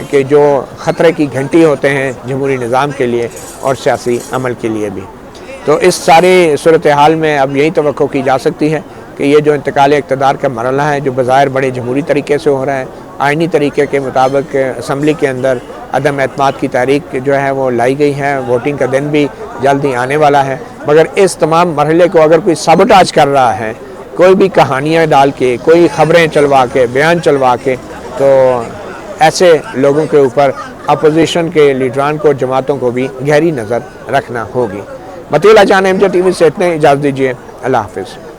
کہ جو خطرے کی گھنٹی ہوتے ہیں جمہوری نظام کے لیے اور سیاسی عمل کے لیے بھی. تو اس ساری صورتحال میں اب یہی توقع کی جا سکتی ہے کہ یہ جو انتقال اقتدار کا مرحلہ ہے جو بظاہر بڑے جمہوری طریقے سے ہو رہا ہے، آئینی طریقے کے مطابق اسمبلی کے اندر عدم اعتماد کی تحریک جو ہے وہ لائی گئی ہے، ووٹنگ کا دن بھی جلدی آنے والا ہے، مگر اس تمام مرحلے کو اگر کوئی سابوٹاج کر رہا ہے، کوئی بھی کہانیاں ڈال کے، کوئی خبریں چلوا کے، بیان چلوا کے، تو ایسے لوگوں کے اوپر اپوزیشن کے لیڈران کو، جماعتوں کو بھی گہری نظر رکھنا ہوگی. مطیع اللہ جان، MJ TV سے اتنے اجازت دیجیے. اللہ حافظ.